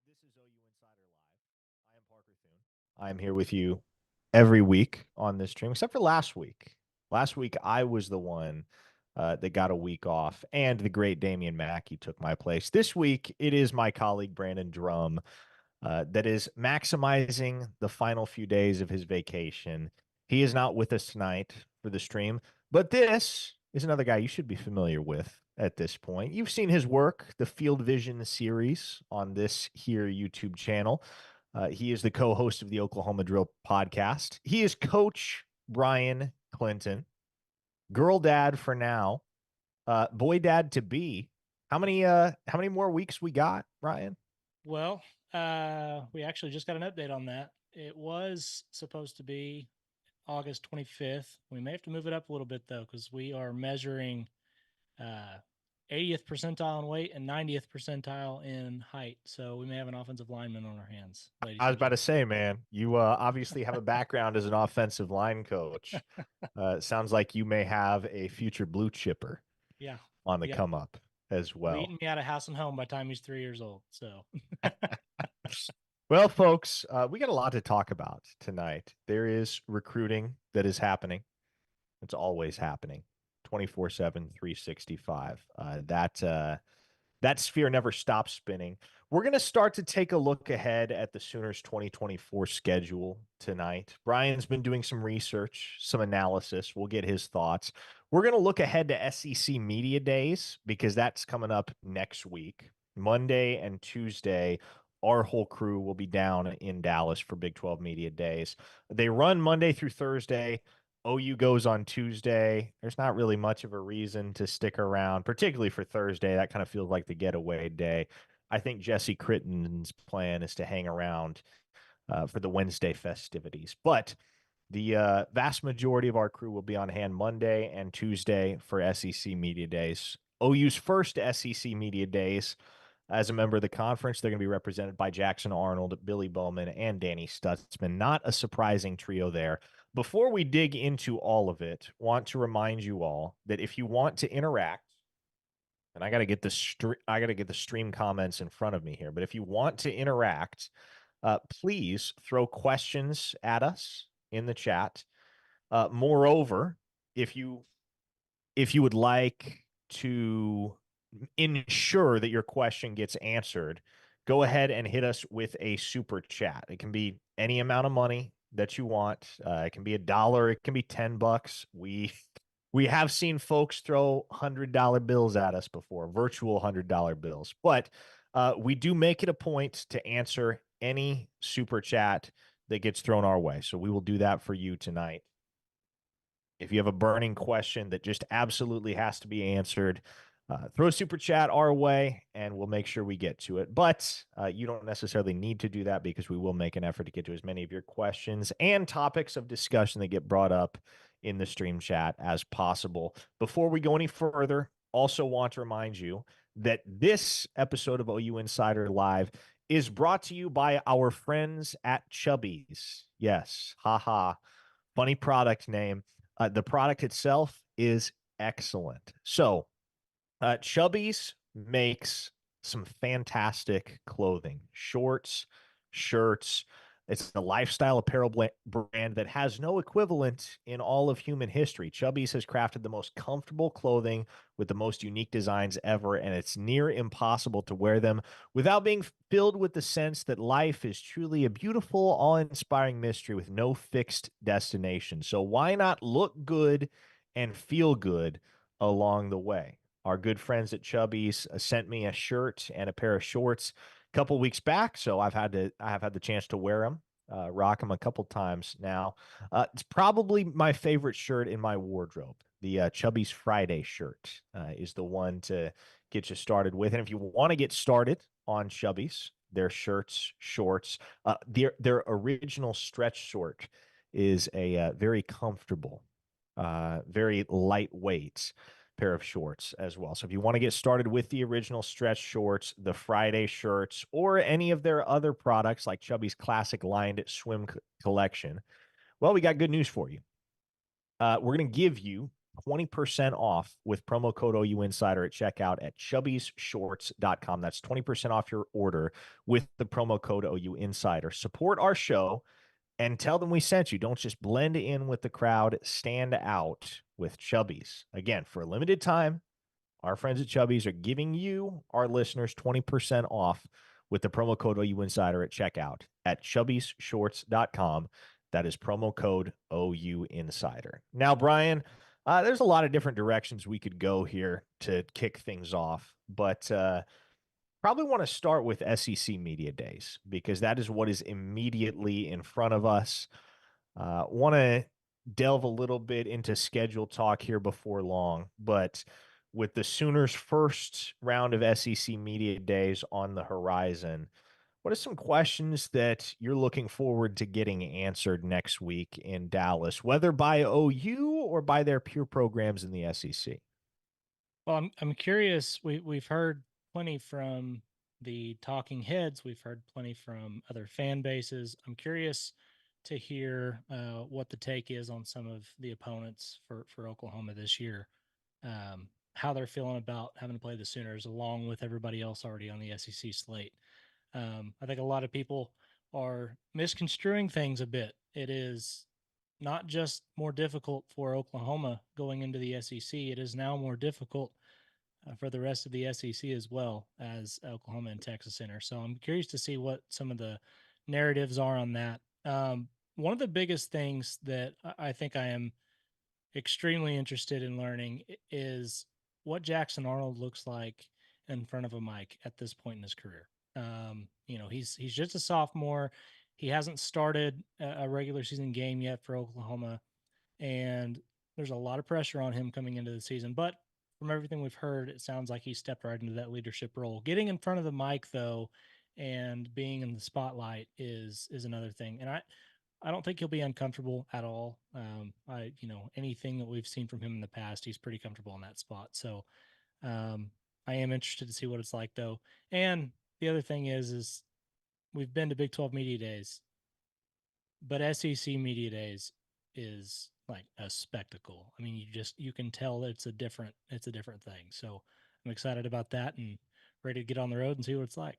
This is OU Insider Live. I am Parker Thune. I am here with you every week on this stream, except for last week. Last week, I was the one that got a week off, and the great Damian Mackey took my place. This week, it is my colleague Brandon Drum that is maximizing the final few days of his vacation. He is not with us tonight for the stream, but this is another guy you should be familiar with at this point. You've seen his work, the Field Vision series on this here YouTube channel. He is the co-host of the Oklahoma Drill podcast. He is Coach Bryan Clinton, girl dad for now, boy dad to be. How many more weeks we got, Ryan? Well, we actually just got an update on that. It was supposed to be August 25th. We may have to move it up a little bit though, because we are measuring 80th percentile in weight and 90th percentile in height. So we may have an offensive lineman on our hands, ladies I was and about to gentlemen. say, man, you obviously have a background as an offensive line coach. Sounds like you may have a future blue chipper Yeah. on the Yep. come up as well. Beating me out of house and home by the time he's 3 years old. So Well, folks, we got a lot to talk about tonight. There is recruiting that is happening. It's always happening 24/7, 365. That sphere never stops spinning. We're going to start to take a look ahead at the Sooners 2024 schedule tonight. Brian's been doing some research, some analysis. We'll get his thoughts. We're going to look ahead to SEC Media Days because that's coming up next week. Monday and Tuesday, our whole crew will be down in Dallas for Big 12 Media Days. They run Monday through Thursday. OU goes on Tuesday. There's not really much of a reason to stick around, particularly for Thursday. That kind of feels like the getaway day. I think Jesse Crittenden's plan is to hang around for the Wednesday festivities. But the vast majority of our crew will be on hand Monday and Tuesday for SEC Media Days. OU's first SEC Media Days as a member of the conference. They're going to be represented by Jackson Arnold, Billy Bowman, and Danny Stutzman. Not a surprising trio there. Before we dig into all of it, want to remind you all that if you want to interact, and I got to get the stream comments in front of me here, but if you want to interact, please throw questions at us in the chat. Moreover, if you would like to ensure that your question gets answered, go ahead and hit us with a super chat. It can be any amount of money that you want. It can be $1. It can be $10. We have seen folks throw $100 bills at us before, virtual $100 bills, but we do make it a point to answer any super chat that gets thrown our way. So we will do that for you tonight. If you have a burning question that just absolutely has to be answered, throw a super chat our way and we'll make sure we get to it. But you don't necessarily need to do that because we will make an effort to get to as many of your questions and topics of discussion that get brought up in the stream chat as possible. Before we go any further, also want to remind you that this episode of OU Insider Live is brought to you by our friends at Chubby's. Yes, haha, funny product name. The product itself is excellent. So, Chubby's makes some fantastic clothing, shorts, shirts. It's a lifestyle apparel brand that has no equivalent in all of human history. Chubby's has crafted the most comfortable clothing with the most unique designs ever, and it's near impossible to wear them without being filled with the sense that life is truly a beautiful, awe-inspiring mystery with no fixed destination. So why not look good and feel good along the way? Our good friends at Chubby's sent me a shirt and a pair of shorts a couple weeks back, so I have had the chance to wear them, rock them a couple times now. It's probably my favorite shirt in my wardrobe. The Chubby's Friday shirt is the one to get you started with. And if you want to get started on Chubby's, their shirts, shorts, their original stretch short is a very comfortable, very lightweight pair of shorts as well. So if you want to get started with the original stretch shorts, the Friday shirts, or any of their other products like Chubby's Classic Lined Swim Collection, well, we got good news for you. We're going to give you 20% off with promo code OU Insider at checkout at chubbyshorts.com. That's 20% off your order with the promo code OU Insider. Support our show and tell them we sent you. Don't just blend in with the crowd. Stand out with Chubbies. Again, for a limited time, our friends at Chubbies are giving you, our listeners, 20% off with the promo code OU Insider at checkout at chubbyshorts.com. That is promo code OU Insider. Now, Bryan, there's a lot of different directions we could go here to kick things off, but probably want to start with SEC Media Days because that is what is immediately in front of us. Want to delve a little bit into schedule talk here before long, but with the Sooners' first round of SEC Media Days on the horizon, what are some questions that you're looking forward to getting answered next week in Dallas, whether by OU or by their peer programs in the SEC? Well, I'm curious. We've heard plenty from the talking heads. We've heard plenty from other fan bases. I'm curious to hear what the take is on some of the opponents for Oklahoma this year. How they're feeling about having to play the Sooners along with everybody else already on the SEC slate. I think a lot of people are misconstruing things a bit. It is not just more difficult for Oklahoma going into the SEC, it is now more difficult for the rest of the SEC as well as Oklahoma and Texas enter. So I'm curious to see what some of the narratives are on that. One of the biggest things that I think I am extremely interested in learning is what Jackson Arnold looks like in front of a mic at this point in his career. He's just a sophomore. He hasn't started a regular season game yet for Oklahoma, and there's a lot of pressure on him coming into the season. But from everything we've heard, it sounds like he stepped right into that leadership role. Getting in front of the mic, though, and being in the spotlight is another thing. And I don't think he'll be uncomfortable at all. Anything that we've seen from him in the past, he's pretty comfortable in that spot. So I am interested to see what it's like, though. And the other thing is we've been to Big 12 Media Days, but SEC Media Days is like a spectacle. I mean, you can tell it's a different thing. So I'm excited about that and ready to get on the road and see what it's like.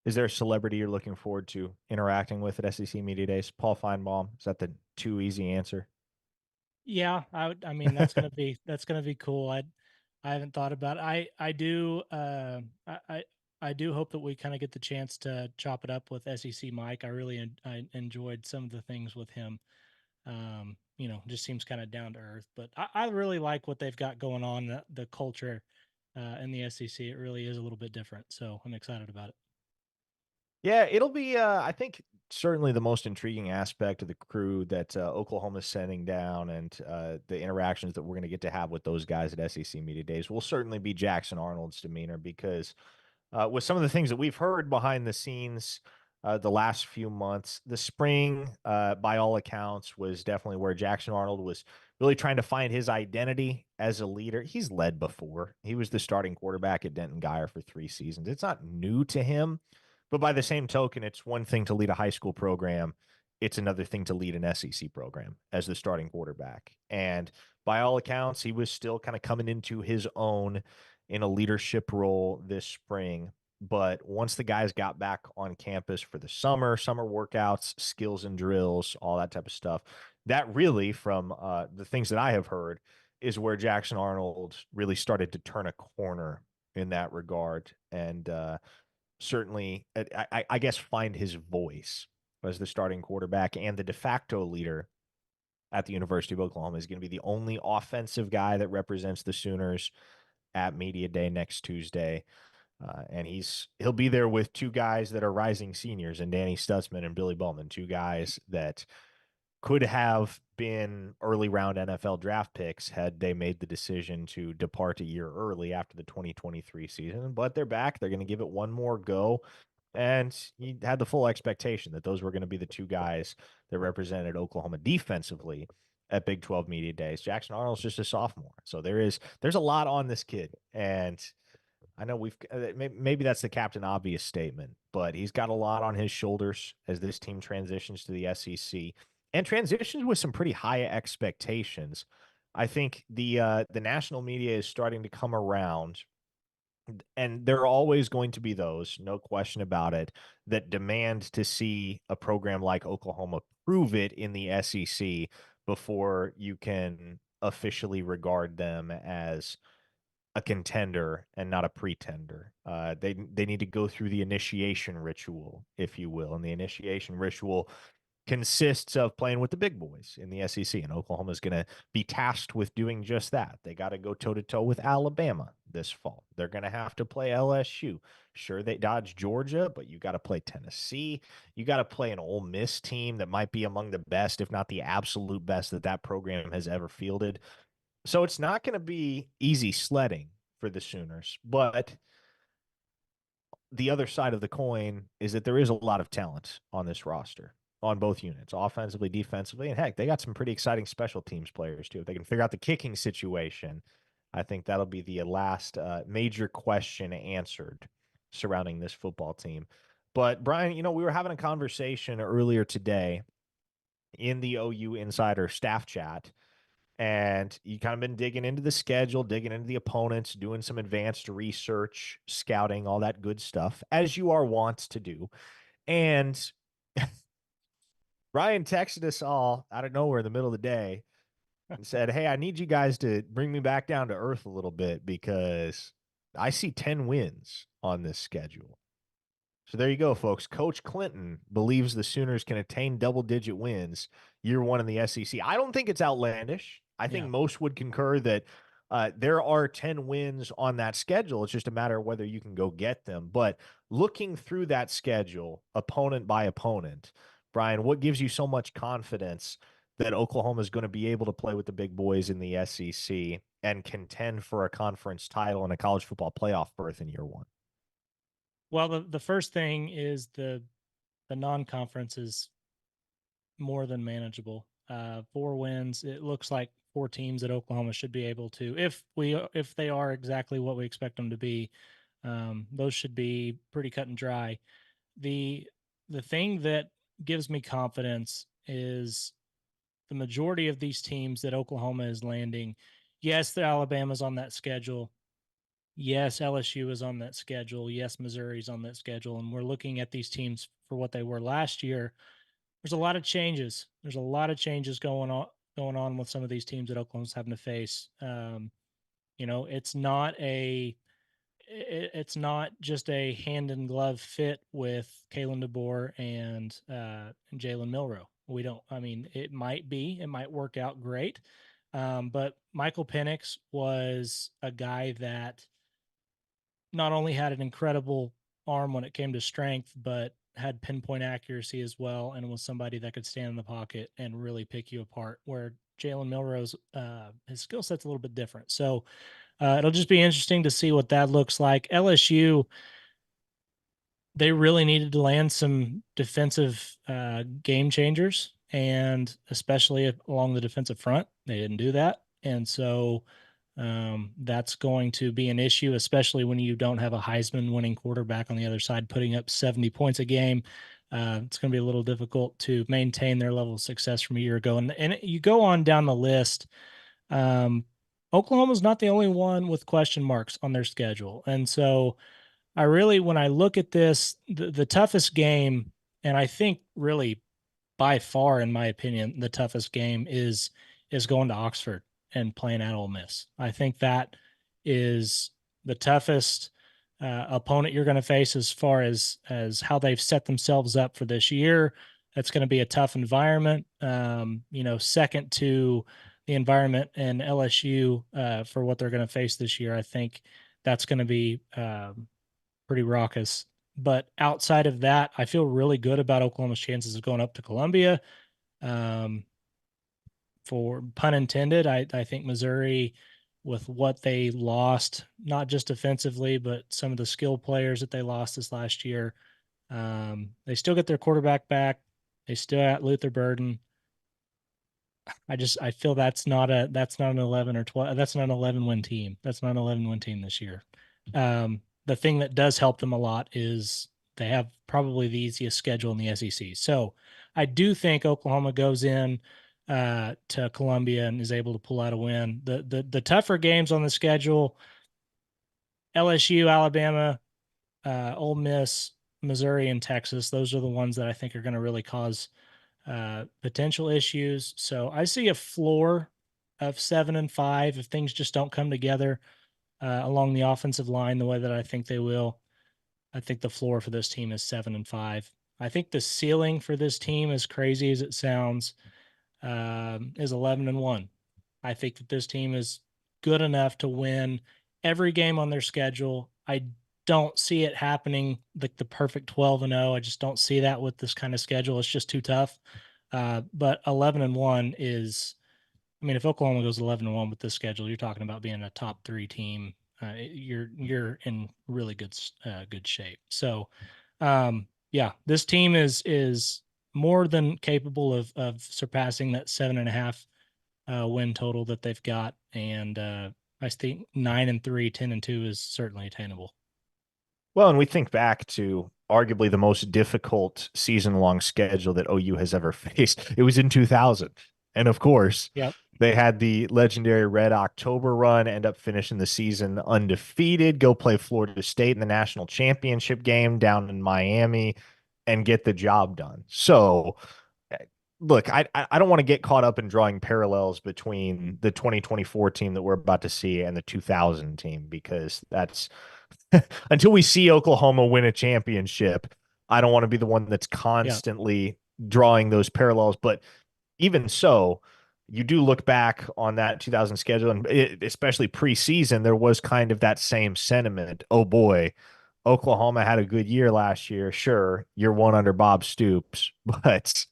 Is there a celebrity you're looking forward to interacting with at SEC Media Days? Paul Feinbaum? Is that the too easy answer? Yeah, I mean that's gonna be cool. I haven't thought about it. I do I do hope that we kind of get the chance to chop it up with SEC Mike. I enjoyed some of the things with him. Just seems kind of down to earth. But I really like what they've got going on. The culture in the SEC, it really is a little bit different. So I'm excited about it. Yeah, it'll be, I think, certainly the most intriguing aspect of the crew that Oklahoma's sending down and the interactions that we're going to get to have with those guys at SEC Media Days will certainly be Jackson Arnold's demeanor because with some of the things that we've heard behind the scenes the last few months, the spring, by all accounts, was definitely where Jackson Arnold was really trying to find his identity as a leader. He's led before. He was the starting quarterback at Denton Guyer for 3 seasons. It's not new to him. But by the same token, it's one thing to lead a high school program. It's another thing to lead an SEC program as the starting quarterback. And by all accounts, he was still kind of coming into his own in a leadership role this spring. But once the guys got back on campus for the summer workouts, skills and drills, all that type of stuff, that really, from the things that I have heard, is where Jackson Arnold really started to turn a corner in that regard. And certainly, I guess, find his voice as the starting quarterback and the de facto leader at the University of Oklahoma. Is going to be the only offensive guy that represents the Sooners at Media Day next Tuesday. And he'll be there with two guys that are rising seniors, and Danny Stutzman and Billy Bowman, two guys that could have been early round NFL draft picks had they made the decision to depart a year early after the 2023 season. But they're back. They're going to give it one more go. And you had the full expectation that those were going to be the two guys that represented Oklahoma defensively at Big 12 Media Days. Jackson Arnold's just a sophomore. So there's a lot on this kid. And I know maybe that's the Captain Obvious statement, but he's got a lot on his shoulders as this team transitions to the SEC. and transitions with some pretty high expectations. I think the national media is starting to come around, and there are always going to be those, no question about it, that demand to see a program like Oklahoma prove it in the SEC before you can officially regard them as a contender and not a pretender. They need to go through the initiation ritual, if you will, and the initiation ritual consists of playing with the big boys in the SEC, and Oklahoma is going to be tasked with doing just that. They got to go toe to toe with Alabama this fall. They're going to have to play LSU. Sure, they dodged Georgia, but you got to play Tennessee. You got to play an Ole Miss team that might be among the best, if not the absolute best, that that program has ever fielded. So it's not going to be easy sledding for the Sooners, but the other side of the coin is that there is a lot of talent on this roster on both units, offensively, defensively, and heck, they got some pretty exciting special teams players too. If they can figure out the kicking situation, I think that'll be the last major question answered surrounding this football team. But Brian, we were having a conversation earlier today in the OU Insider staff chat, and you kind of been digging into the schedule, digging into the opponents, doing some advanced research, scouting, all that good stuff, as you are wont to do. And Ryan texted us all out of nowhere in the middle of the day and said, "Hey, I need you guys to bring me back down to earth a little bit because I see 10 wins on this schedule." So there you go, folks. Coach Clinton believes the Sooners can attain double-digit wins year one in the SEC. I don't think it's outlandish. I think Yeah. most would concur that there are 10 wins on that schedule. It's just a matter of whether you can go get them. But looking through that schedule, opponent by opponent, Brian, what gives you so much confidence that Oklahoma is going to be able to play with the big boys in the SEC and contend for a conference title and a college football playoff berth in year one? Well, the first thing is the non-conference is more than manageable. 4 wins. It looks like 4 teams that Oklahoma should be able to, if they are exactly what we expect them to be, those should be pretty cut and dry. The the thing that gives me confidence is the majority of these teams that Oklahoma is landing. Yes, the Alabama's on that schedule. Yes, LSU is on that schedule. Yes, Missouri's on that schedule. And we're looking at these teams for what they were last year. There's a lot of changes. There's a lot of changes going on with some of these teams that Oklahoma's having to face. It's not just a hand in glove fit with Kalen DeBoer and Jalen Milroe. We don't. I mean, it might work out great, but Michael Penix was a guy that not only had an incredible arm when it came to strength, but had pinpoint accuracy as well, and was somebody that could stand in the pocket and really pick you apart. Where Jalen Milroe's his skill set's a little bit different. So it'll just be interesting to see what that looks like. LSU, they really needed to land some defensive game changers, and especially along the defensive front, they didn't do that, and so that's going to be an issue, especially when you don't have a Heisman winning quarterback on the other side putting up 70 points a game. It's going to be a little difficult to maintain their level of success from a year ago. And you go on down the list. Um, Oklahoma's not the only one with question marks on their schedule. And so when I look at this, the toughest game, and I think really by far, in my opinion, the toughest game is going to Oxford and playing at Ole Miss. I think that is the toughest opponent you're going to face as far as how they've set themselves up for this year. That's going to be a tough environment. Second to the environment and LSU for what they're going to face this year. I think that's going to be pretty raucous. But outside of that, I feel really good about Oklahoma's chances of going up to Columbia. Um, for pun intended, I think Missouri, with what they lost, not just defensively, but some of the skill players that they lost this last year, they still get their quarterback back. They still got Luther Burden. I feel that's not an 11 or 12. That's not an 11-win team. That's not an 11-win team this year. The thing that does help them a lot is they have probably the easiest schedule in the SEC. So I do think Oklahoma goes in to Columbia and is able to pull out a win. The tougher games on the schedule: LSU, Alabama, Ole Miss, Missouri, and Texas. Those are the ones that I think are going to really cause potential issues. So I see a floor of 7-5 if things just don't come together along the offensive line the way that I think they will. I think the floor for this team is 7-5. I think the ceiling for this team, as crazy as it sounds, is 11-1. I think that this team is good enough to win every game on their schedule. I don't see it happening like the perfect 12-0. I just don't see that with this kind of schedule. It's just too tough. But 11-1 is, I mean, if Oklahoma goes 11-1 with this schedule, you're talking about being a top 3 team. You're in really good shape. So, yeah, this team is more than capable of surpassing that 7.5 win total that they've got, and I think 9-3, 10-2 is certainly attainable. Well, and we think back to arguably the most difficult season-long schedule that OU has ever faced. It was in 2000. And of course, Yep. they had the legendary Red October run, end up finishing the season undefeated, go play Florida State in the national championship game down in Miami, and get the job done. So, look, I don't want to get caught up in drawing parallels between the 2024 team that we're about to see and the 2000 team, because that's until we see Oklahoma win a championship, I don't want to be the one that's Yep. constantly drawing those parallels. But even so, you do look back on that 2000 schedule, and especially preseason, there was kind of that same sentiment. Oh boy, Oklahoma had a good year last year. Sure, year one under Bob Stoops, but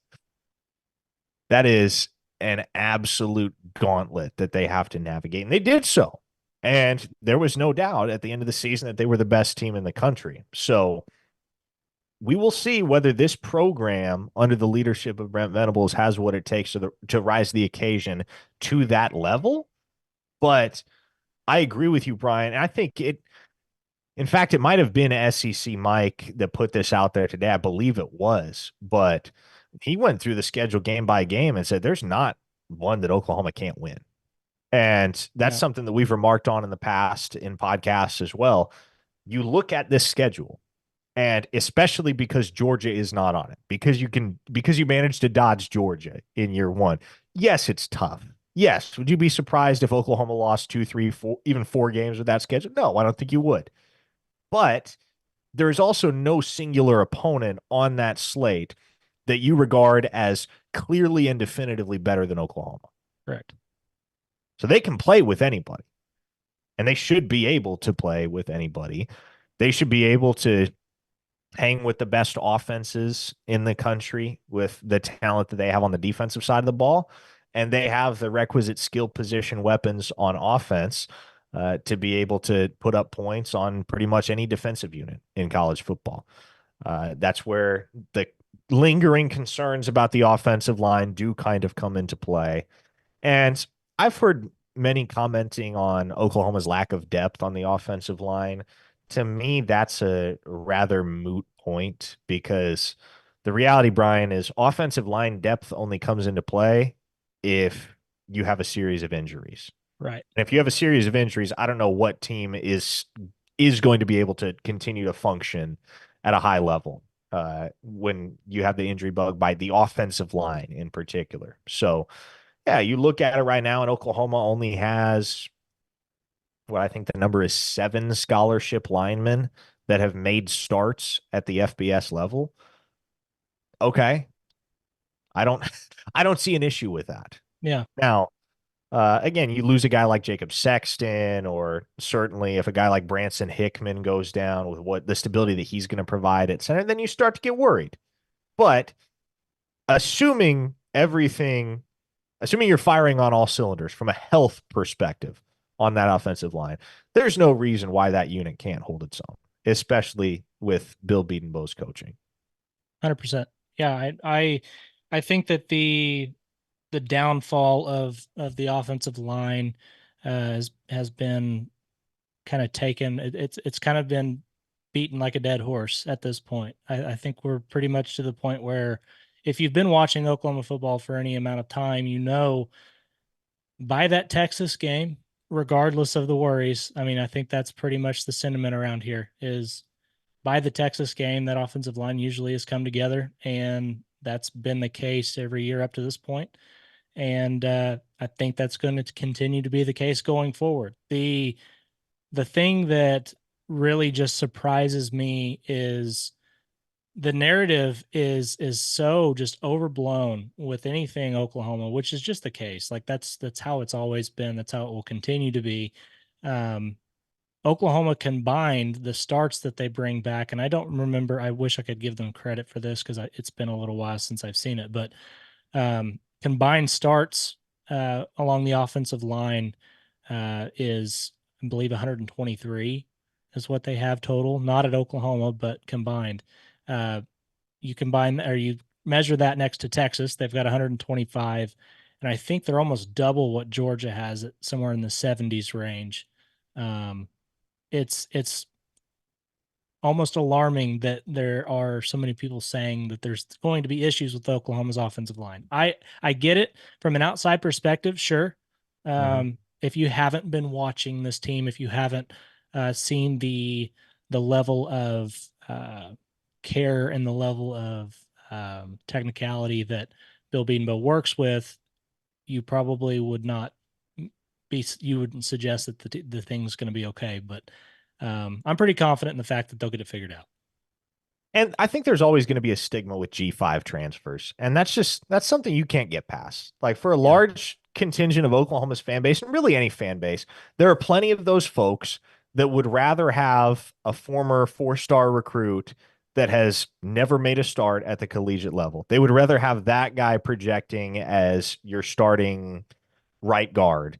that is an absolute gauntlet that they have to navigate. And they did so. And there was no doubt at the end of the season that they were the best team in the country. So we will see whether this program, under the leadership of Brent Venables, has what it takes to rise the occasion to that level. But I agree with you, Brian. I think in fact, it might have been SEC Mike that put this out there today. I believe it was, but he went through the schedule game by game and said there's not one that Oklahoma can't win. And that's Yeah. something that we've remarked on in the past in podcasts as well. You look at this schedule, and especially because Georgia is not on it, because you managed to dodge Georgia in year one. Yes, it's tough. Yes. Would you be surprised if Oklahoma lost 2, 3, 4, even 4 games with that schedule? No, I don't think you would. But there's also no singular opponent on that slate that you regard as clearly and definitively better than Oklahoma. Correct. So they can play with anybody, and they should be able to play with anybody. They should be able to hang with the best offenses in the country with the talent that they have on the defensive side of the ball. And they have the requisite skill position weapons on offense to be able to put up points on pretty much any defensive unit in college football. That's where the lingering concerns about the offensive line do kind of come into play. And I've heard many commenting on Oklahoma's lack of depth on the offensive line. To me, that's a rather moot point, because the reality, Brian, is offensive line depth only comes into play if you have a series of injuries. Right. And if you have a series of injuries, I don't know what team is going to be able to continue to function at a high level when you have the injury bug by the offensive line in particular. So, yeah, you look at it right now, and Oklahoma only has what I think the number is 7 scholarship linemen that have made starts at the FBS level. Okay, I don't, I don't see an issue with that. Yeah. Now, again, you lose a guy like Jacob Sexton, or certainly if a guy like Branson Hickman goes down with what the stability that he's going to provide at center, then you start to get worried. But assuming everything assuming you're firing on all cylinders from a health perspective on that offensive line, there's no reason why that unit can't hold its own, especially with Bill Bedenbaugh's coaching. 100%. Yeah. I think that the downfall of the offensive line has been kind of taken. It's kind of been beaten like a dead horse at this point. I think we're pretty much to the point where if you've been watching Oklahoma football for any amount of time, you know by that Texas game, regardless of the worries, I mean, I think that's pretty much the sentiment around here is by the Texas game, that offensive line usually has come together, and that's been the case every year up to this point. And I think that's going to continue to be the case going forward. The thing that really just surprises me is the narrative is so just overblown with anything Oklahoma, which is just the case. Like that's how it's always been. That's how it will continue to be. Um, Oklahoma combined the starts that they bring back, and I don't remember. I wish I could give them credit for this because it's been a little while since I've seen it. But combined starts along the offensive line is, I believe, 123 is what they have total. Not at Oklahoma, but combined. Uh, you combine or you measure that next to Texas, they've got 125, and I think they're almost double what Georgia has, at somewhere in the 70s range. Um, it's almost alarming that there are so many people saying that there's going to be issues with Oklahoma's offensive line. I get it from an outside perspective, sure. Mm-hmm. If you haven't been watching this team, if you haven't seen the level of care and the level of technicality that Bill Bedenbaugh works with, you probably would not you wouldn't suggest that the thing's going to be okay. But I'm pretty confident in the fact that they'll get it figured out. And I think there's always going to be a stigma with G5 transfers. And that's something you can't get past. Like for a Yeah. large contingent of Oklahoma's fan base, and really any fan base, there are plenty of those folks that would rather have a former 4-star recruit that has never made a start at the collegiate level. They would rather have that guy projecting as your starting right guard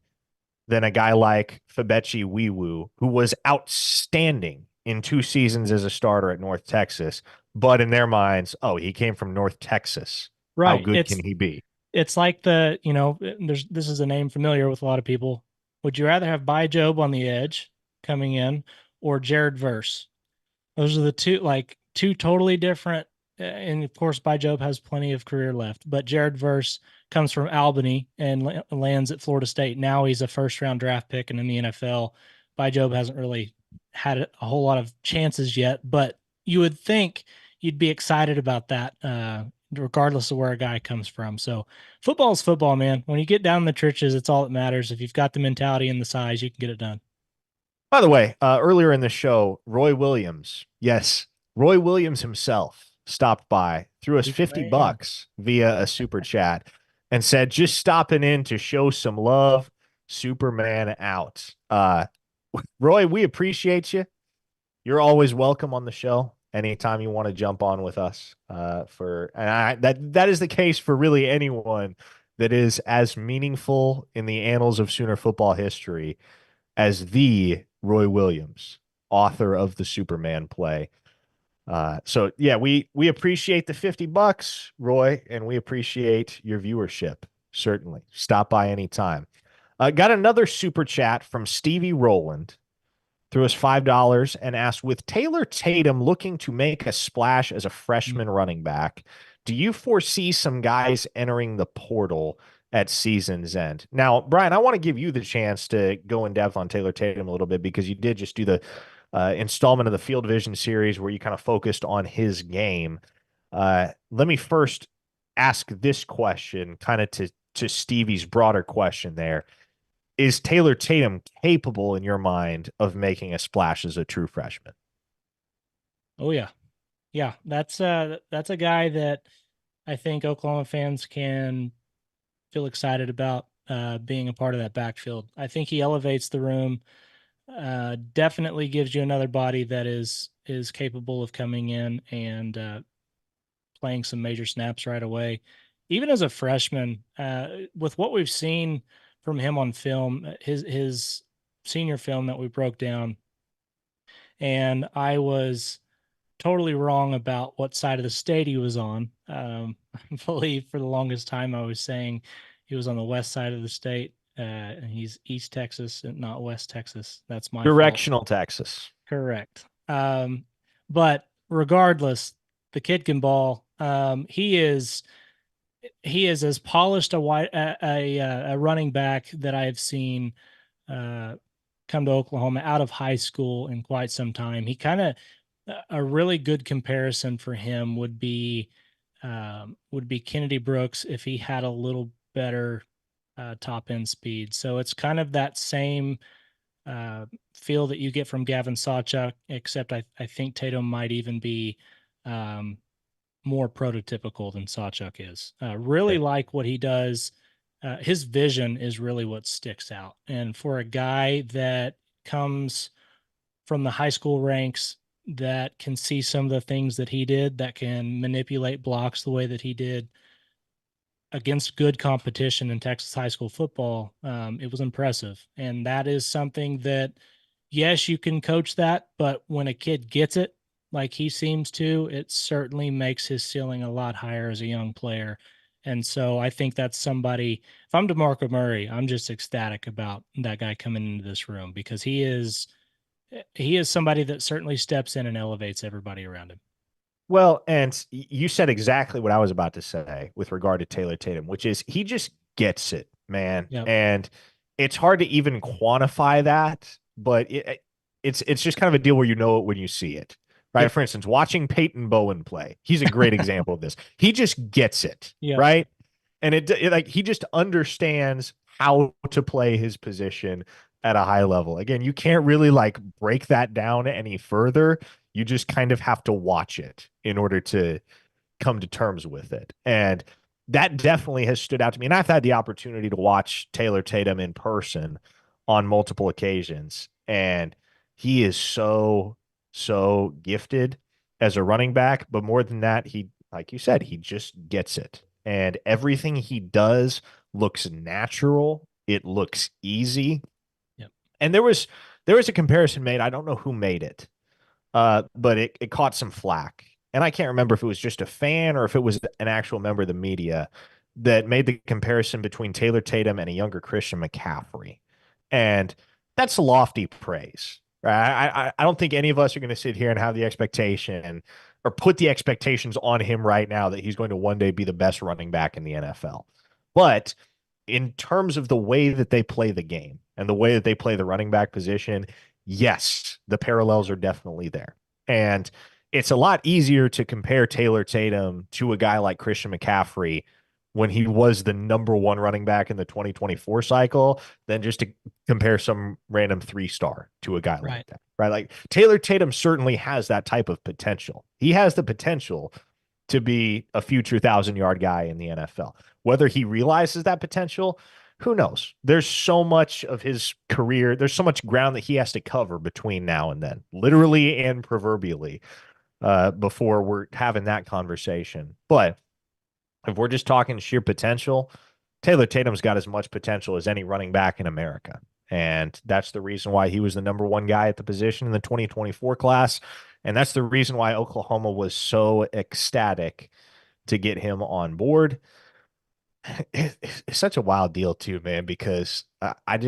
than a guy like Fabechi Wiwu, who was outstanding in 2 seasons as a starter at North Texas. But in their minds, oh, he came from North Texas. How Right. good can he be? It's like this is a name familiar with a lot of people. Would you rather have By Job on the edge coming in or Jared Verse? Those are the two totally different. And of course, By Job has plenty of career left, but Jared Verse comes from Albany and lands at Florida State. Now he's a first round draft pick and in the NFL. By Job hasn't really had a whole lot of chances yet, but you would think you'd be excited about that, regardless of where a guy comes from. So football is football, man. When you get down in the trenches, it's all that matters. If you've got the mentality and the size, you can get it done. By the way, earlier in the show, Roy Williams, yes, Roy Williams himself stopped by, threw us 50 Superman. bucks via a super chat and said, just stopping in to show some love. Superman out. Roy, we appreciate you. You're always welcome on the show anytime you want to jump on with us. That is the case for really anyone that is as meaningful in the annals of Sooner football history as the Roy Williams, author of the Superman play. So yeah, we appreciate the 50 bucks, Roy, and we appreciate your viewership. Certainly. Stop by anytime. Got another super chat from Stevie Rowland, threw us $5 and asked, with Taylor Tatum looking to make a splash as a freshman running back, do you foresee some guys entering the portal at season's end? Now, Brian, I want to give you the chance to go in depth on Taylor Tatum a little bit because you did just do the installment of the Field Vision series where you kind of focused on his game. Let me first ask this question kind of to Stevie's broader question there. Is Taylor Tatum capable in your mind of making a splash as a true freshman? Oh yeah. Yeah, that's a guy that I think Oklahoma fans can feel excited about being a part of that backfield. I think he elevates the room. Definitely gives you another body that is capable of coming in and playing some major snaps right away. Even as a freshman, with what we've seen from him on film, his senior film that we broke down, and I was totally wrong about what side of the state he was on. I believe for the longest time I was saying he was on the west side of the state. And he's East Texas and not West Texas. That's my fault. Directional Texas. Correct. But regardless, the kid can ball. He is he is as polished a running back that I have seen uh, come to Oklahoma out of high school in quite some time. He kind of a really good comparison for him would be Kennedy Brooks if he had a little better top end speed. So it's kind of that same uh, feel that you get from Gavin Sawchuk, except I think Tatum might even be um, more prototypical than Sawchuk is. Really like what he does. His vision is really what sticks out. And for a guy that comes from the high school ranks, that can see some of the things that he did, that can manipulate blocks the way that he did against good competition in Texas high school football, it was impressive. And that is something that, yes, you can coach that, but when a kid gets it, like he seems to, it certainly makes his ceiling a lot higher as a young player. And so I think that's somebody, if I'm DeMarco Murray, I'm just ecstatic about that guy coming into this room because he is somebody that certainly steps in and elevates everybody around him. Well, and you said exactly what I was about to say with regard to Taylor Tatum, which is he just gets it, man. Yep. And it's hard to even quantify that, but it's just kind of a deal where you know it when you see it. Right. Yep. For instance, watching Peyton Bowen play, he's a great example of this. He just gets it, Yep. right? And like he just understands how to play his position at a high level. Again, you can't really like break that down any further. You just kind of have to watch it in order to come to terms with it. And that definitely has stood out to me. And I've had the opportunity to watch Taylor Tatum in person on multiple occasions. And he is so gifted as a running back. But more than that, he, like you said, he just gets it. And everything he does looks natural. It looks easy. Yep. And there was a comparison made. I don't know who made it, but it caught some flack. And I can't remember if it was just a fan or if it was an actual member of the media that made the comparison between Taylor Tatum and a younger Christian McCaffrey. And that's lofty praise, right? I don't think any of us are going to sit here and have the expectation or put the expectations on him right now that he's going to one day be the best running back in the NFL. But in terms of the way that they play the game and the way that they play the running back position, yes, the parallels are definitely there. And it's a lot easier to compare Taylor Tatum to a guy like Christian McCaffrey when he was the number one running back in the 2024 cycle than just to compare some random 3-star to a guy like Right. that, right? Like Taylor Tatum certainly has that type of potential. He has the potential to be a future 1,000-yard guy in the NFL. Whether he realizes that potential, who knows? There's so much of his career, there's so much ground that he has to cover between now and then, literally and proverbially, before we're having that conversation. But if we're just talking sheer potential, Taylor Tatum's got as much potential as any running back in America. And that's the reason why he was the number one guy at the position in the 2024 class. And that's the reason why Oklahoma was so ecstatic to get him on board. It's such a wild deal, too, man, because I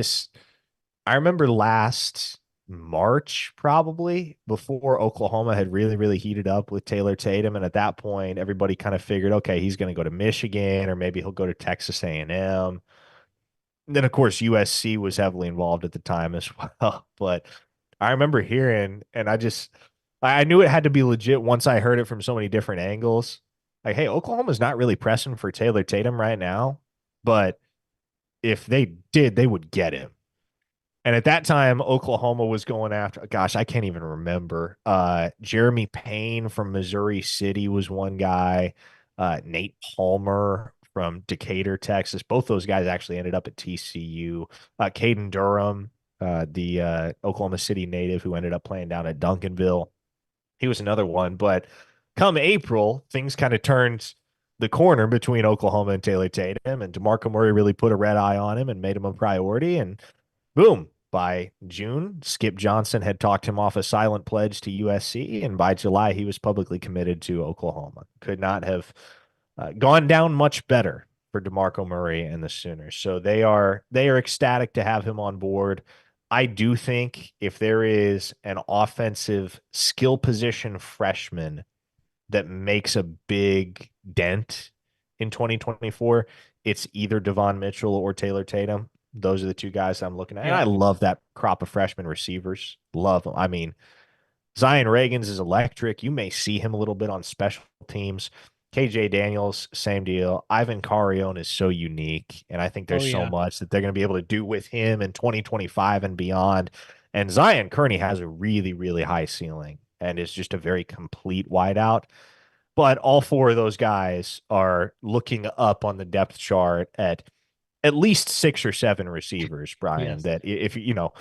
remember last March, probably before Oklahoma had really heated up with Taylor Tatum, and at that point, everybody kind of figured, okay, he's going to go to Michigan, or maybe he'll go to Texas A&M. And then, of course, USC was heavily involved at the time as well. But I remember hearing, and I knew it had to be legit once I heard it from so many different angles. Like, hey, Oklahoma's not really pressing for Taylor Tatum right now, but if they did, they would get him. And at that time, Oklahoma was going after, gosh, I can't even remember. Jeremy Payne from Missouri City was one guy. Nate Palmer from Decatur, Texas. Both those guys actually ended up at TCU. Caden Durham, the Oklahoma City native who ended up playing down at Duncanville. He was another one. But come April, things kind of turned the corner between Oklahoma and Taylor Tatum, and DeMarco Murray really put a red eye on him and made him a priority. And boom, by June, Skip Johnson had talked him off a silent pledge to USC, and by July, he was publicly committed to Oklahoma. Could not have gone down much better for DeMarco Murray and the Sooners. So they are ecstatic to have him on board. I do think if there is an offensive skill position freshman that makes a big dent in 2024, it's either Devon Mitchell or Taylor Tatum. Those are the two guys I'm looking at. And I Yep. love that crop of freshman receivers. Love them. I mean, Zion Reagans is electric. You may see him a little bit on special teams. KJ Daniels, same deal. Ivan Carione is so unique, and I think Oh there's so yeah. much that they're going to be able to do with him in 2025 and beyond. And Zion Kearney has a really, really high ceiling and is just a very complete wideout. But all four of those guys are looking up on the depth chart at least six or seven receivers, Brian, Yes. that if you know,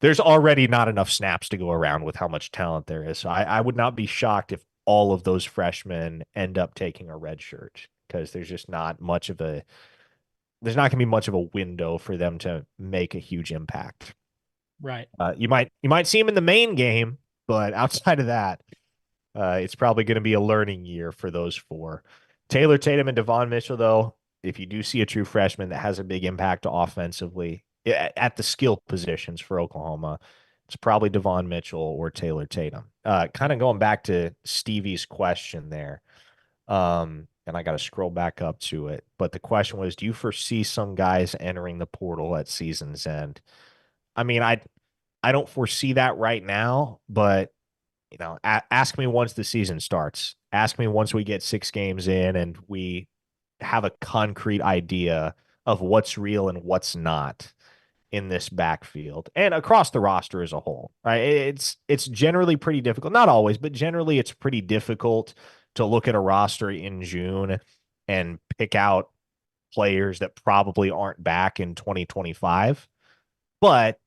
there's already not enough snaps to go around with how much talent there is. So I would not be shocked if all of those freshmen end up taking a red shirt because there's not going to be much of a window for them to make a huge impact. Right. You might see him in the main game, but outside of that, it's probably going to be a learning year for those four. Taylor Tatum and Devon Mitchell, though, if you do see a true freshman that has a big impact offensively at the skill positions for Oklahoma, it's probably Devon Mitchell or Taylor Tatum. Kind of going back to Stevie's question there, and I got to scroll back up to it. But the question was, do you foresee some guys entering the portal at season's end? I mean, I don't foresee that right now, but ask me once the season starts. Ask me once we get 6 games in and we have a concrete idea of what's real and what's not in this backfield and across the roster as a whole. Right? It's generally pretty difficult. Not always, but generally it's pretty difficult to look at a roster in June and pick out players that probably aren't back in 2025. But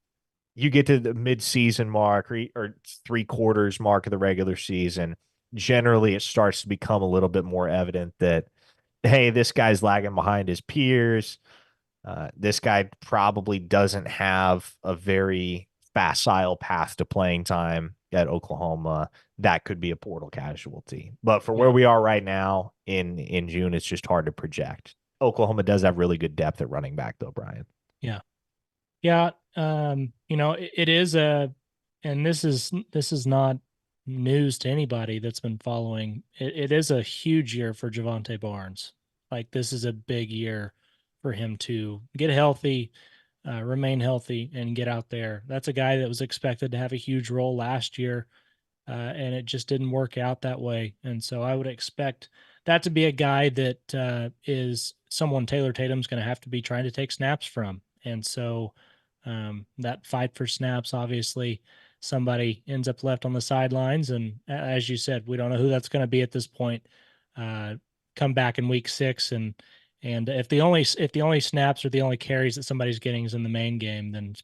you get to the mid-season mark or 3/4 mark of the regular season, generally it starts to become a little bit more evident that, hey, this guy's lagging behind his peers. This guy probably doesn't have a very facile path to playing time at Oklahoma. That could be a portal casualty. But for where Yeah. we are right now in June, it's just hard to project. Oklahoma does have really good depth at running back, though, Brian. Yeah. Yeah. It is and this is not news to anybody that's been following. It is a huge year for Javante Barnes. Like this is a big year for him to get healthy, remain healthy, and get out there. That's a guy that was expected to have a huge role last year, and it just didn't work out that way. And so I would expect that to be a guy that is someone Taylor Tatum's going to have to be trying to take snaps from. And so that fight for snaps, obviously, somebody ends up left on the sidelines. And as you said, we don't know who that's going to be at this point. Uh, Come back in week 6 and if the only snaps or the only carries that somebody's getting is in the main game, then it's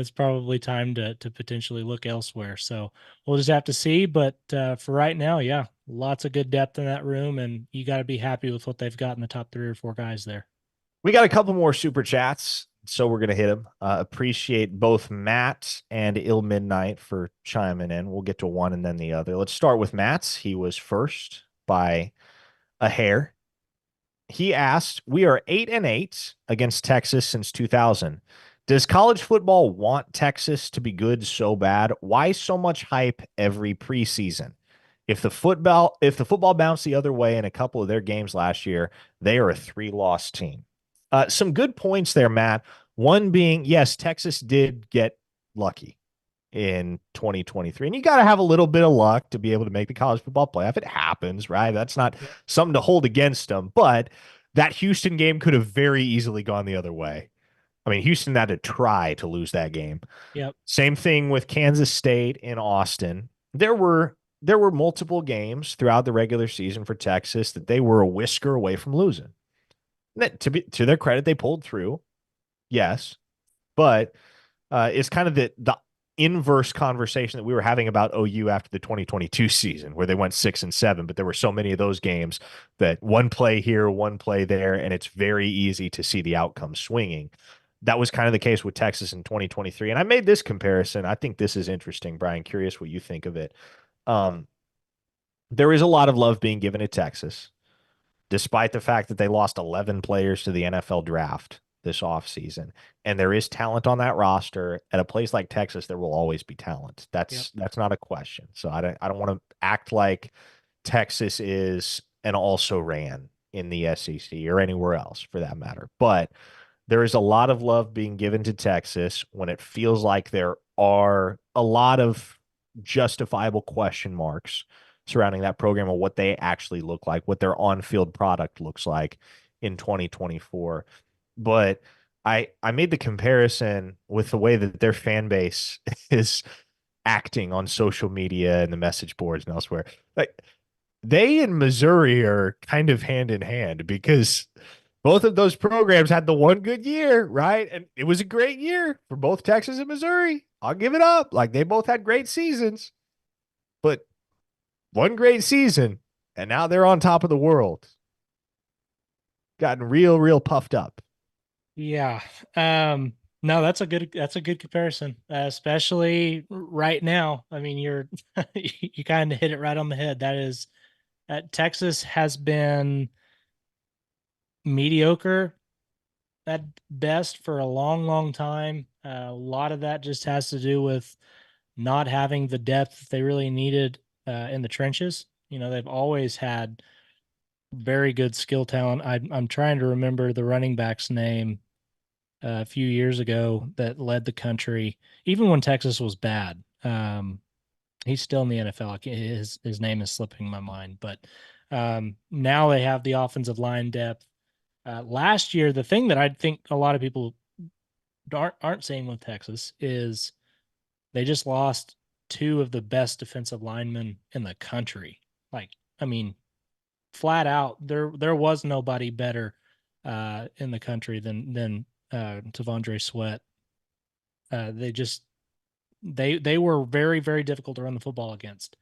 probably time to potentially look elsewhere. So we'll just have to see. But for right now, yeah, lots of good depth in that room, and you got to be happy with what they've got in the top 3 or 4 guys there. We got a couple more super chats, so we're going to hit them. Appreciate both Matt and Ill Midnight for chiming in. We'll get to one and then the other. Let's start with Matt's. He was first by a hair. He asked, "We are 8-8 against Texas since 2000. Does college football want Texas to be good so bad? Why so much hype every preseason? If the football bounced the other way in a couple of their games last year, they are a 3-loss team." Some good points there, Matt. One being, yes, Texas did get lucky in 2023. And you got to have a little bit of luck to be able to make the college football playoff. It happens, right? That's not Yep. something to hold against them. But that Houston game could have very easily gone the other way. I mean, Houston had to try to lose that game. Yep. Same thing with Kansas State in Austin. There were multiple games throughout the regular season for Texas that they were a whisker away from losing. To their credit, they pulled through. Yes, but it's kind of the inverse conversation that we were having about OU after the 2022 season, where they went 6-7, but there were so many of those games that one play here, one play there, and it's very easy to see the outcome swinging. That was kind of the case with Texas in 2023. And I made this comparison. I think this is interesting, Brian. Curious what you think of it. Um, there is a lot of love being given to Texas, despite the fact that they lost 11 players to the NFL draft this offseason. And there is talent on that roster. At a place like Texas, there will always be talent. Yep. That's not a question. So I don't want to act like Texas is an also ran in the SEC or anywhere else for that matter. But there is a lot of love being given to Texas when it feels like there are a lot of justifiable question marks surrounding that program and what they actually look like, what their on-field product looks like in 2024. But I made the comparison with the way that their fan base is acting on social media and the message boards and elsewhere. Like they and Missouri are kind of hand in hand because both of those programs had the one good year, right? And it was a great year for both Texas and Missouri. I'll give it up. Like they both had great seasons, but one great season, and now they're on top of the world. Gotten real, real puffed up. Yeah. No, that's a good comparison, especially right now. I mean, you kind of hit it right on the head. That is, Texas has been mediocre at best for a long, long time. A lot of that just has to do with not having the depth they really needed in the trenches. You know, they've always had very good skill talent. I'm trying to remember the running back's name a few years ago that led the country, even when Texas was bad. He's still in the NFL. His name is slipping my mind, but now they have the offensive line depth. Last year, the thing that I think a lot of people aren't saying with Texas is they just lost two of the best defensive linemen in the country. Like, I mean, flat out, there was nobody better in the country than Tavondre Sweat. They just they were very, very difficult to run the football against.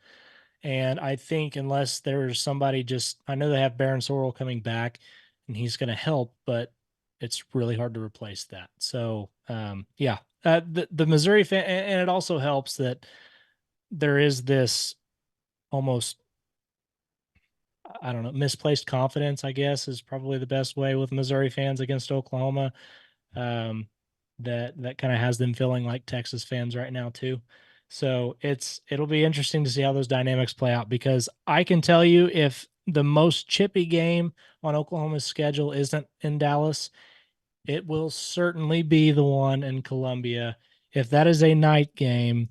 And I think unless there's somebody just, I know they have Baron Sorrell coming back and he's going to help, but it's really hard to replace that. So, yeah, the Missouri fan, and it also helps that there is this almost, I don't know, misplaced confidence, I guess, is probably the best way with Missouri fans against Oklahoma. Um, that kind of has them feeling like Texas fans right now too. So it'll be interesting to see how those dynamics play out because I can tell you if the most chippy game on Oklahoma's schedule isn't in Dallas, it will certainly be the one in Columbia. If that is a night game,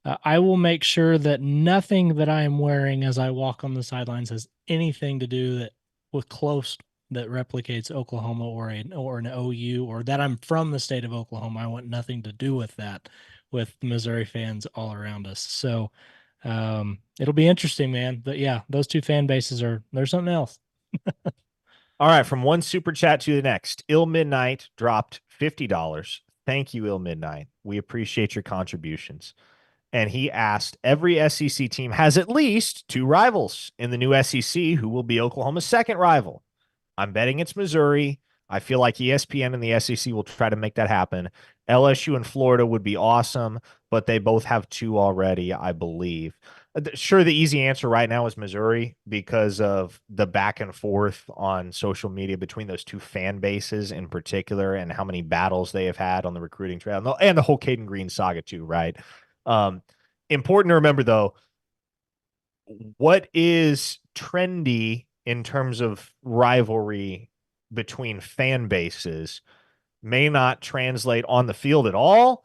I will make sure that nothing that I am wearing as I walk on the sidelines has anything to do that with close that replicates Oklahoma or an OU or that I'm from the state of Oklahoma. I want nothing to do with that with Missouri fans all around us. So it'll be interesting, man. But yeah, those two fan bases they're something else. All right, from one super chat to the next. Ill Midnight dropped $50. Thank you, Ill Midnight. We appreciate your contributions. And he asked, every SEC team has at least two rivals in the new SEC who will be Oklahoma's second rival. I'm betting it's Missouri. I feel like ESPN and the SEC will try to make that happen. LSU and Florida would be awesome, but they both have two already, I believe. Sure, the easy answer right now is Missouri because of the back and forth on social media between those two fan bases in particular and how many battles they have had on the recruiting trail and the whole Caden Green saga too, right? Um, Important to remember though, what is trendy in terms of rivalry between fan bases may not translate on the field at all,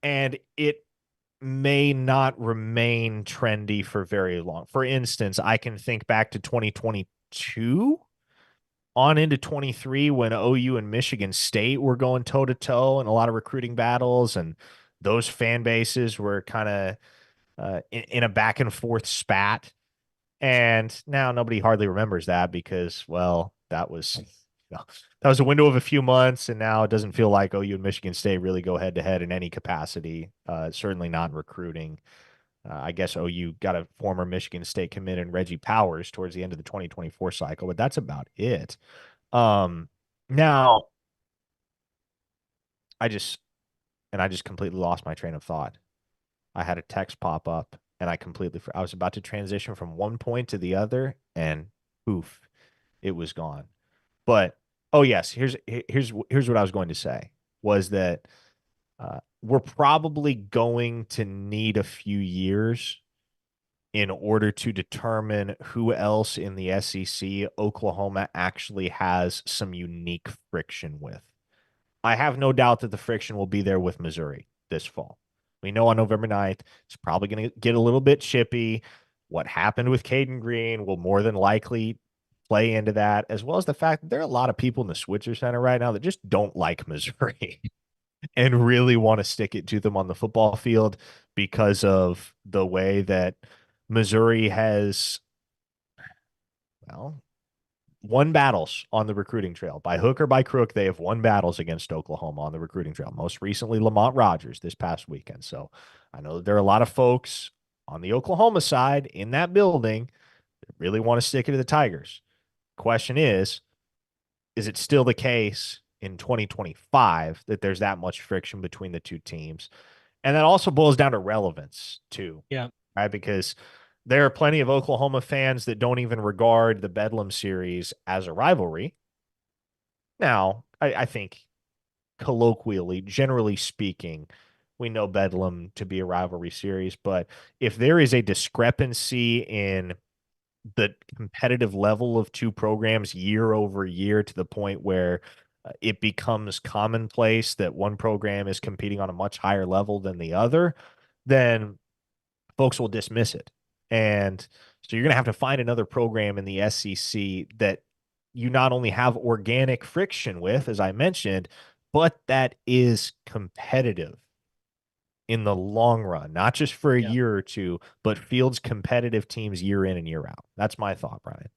and it may not remain trendy for very long. For instance, I can think back to 2022 on into 23 when OU and Michigan State were going toe to toe in a lot of recruiting battles, and those fan bases were kind of in a back and forth spat. And now nobody hardly remembers that because, well, that was a window of a few months, and now it doesn't feel like OU and Michigan State really go head to head in any capacity. Certainly not in recruiting. I guess OU got a former Michigan State commit in Reggie Powers towards the end of the 2024 cycle, but that's about it. Now I just I just completely lost my train of thought. I had a text pop up and I was about to transition from one point to the other and poof, it was gone. But oh yes, here's what I was going to say was that we're probably going to need a few years in order to determine who else in the SEC Oklahoma actually has some unique friction with. I have no doubt that the friction will be there with Missouri this fall. We know on November 9th, it's probably going to get a little bit chippy. What happened with Caden Green will more than likely play into that, as well as the fact that there are a lot of people in the Switzer Center right now that just don't like Missouri and really want to stick it to them on the football field because of the way that Missouri has, well, won battles on the recruiting trail. By hook or by crook, they have won battles against Oklahoma on the recruiting trail. Most recently, Lamont Rogers this past weekend. So I know that there are a lot of folks on the Oklahoma side in that building that really want to stick it to the Tigers. Question is it still the case in 2025 that there's that much friction between the two teams? And that also boils down to relevance, too, Yeah. right? Because there are plenty of Oklahoma fans that don't even regard the Bedlam series as a rivalry. Now, I think colloquially, generally speaking, we know Bedlam to be a rivalry series, but if there is a discrepancy in the competitive level of two programs year over year to the point where it becomes commonplace that one program is competing on a much higher level than the other, then folks will dismiss it. And so you're going to have to find another program in the SEC that you not only have organic friction with, as I mentioned, but that is competitive in the long run, not just for a Yeah. year or two, but fields competitive teams year in and year out. That's my thought, Brian.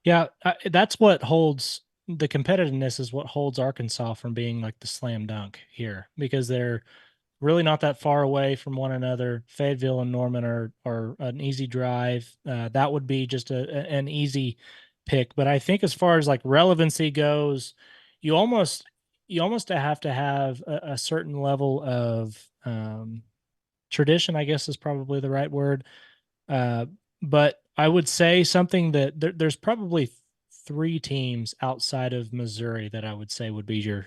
Yeah, that's what holds the competitiveness is what holds Arkansas from being like the slam dunk here because they're really not that far away from one another. Fayetteville and Norman are an easy drive. That would be just an easy pick. But I think as far as like relevancy goes, you almost you almost have to have a certain level of tradition, I guess is probably the right word. Uh, but I would say something that there's probably three teams outside of Missouri that I would say would be uh,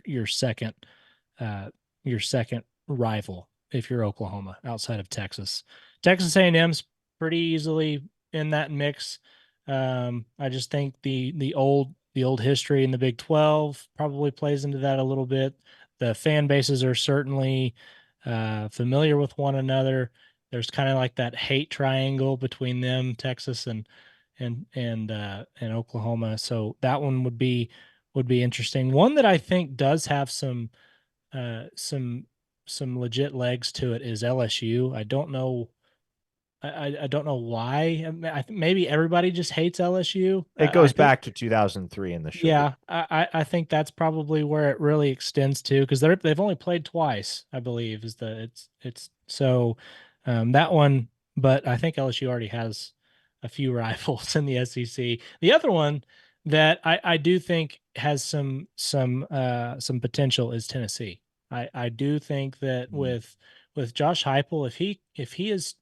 your second rival if you're Oklahoma outside of Texas. Texas A&M's pretty easily in that mix. I just think the old history in the Big 12 probably plays into that a little bit. The fan bases are certainly familiar with one another. There's kind of like that hate triangle between them, Texas and Oklahoma. So that one would be interesting. One that I think does have uh, some some legit legs to it is LSU. I don't know. I don't know why. I think maybe everybody just hates LSU. It I goes think back to 2003 in the sugar. yeah, I think that's probably where it really extends to because they've only played twice, I believe, is the it's so that one, but I think LSU already has a few rivals in the SEC. The other one that I do think has some potential is Tennessee. I do think that Mhm. with Josh Heupel, if he is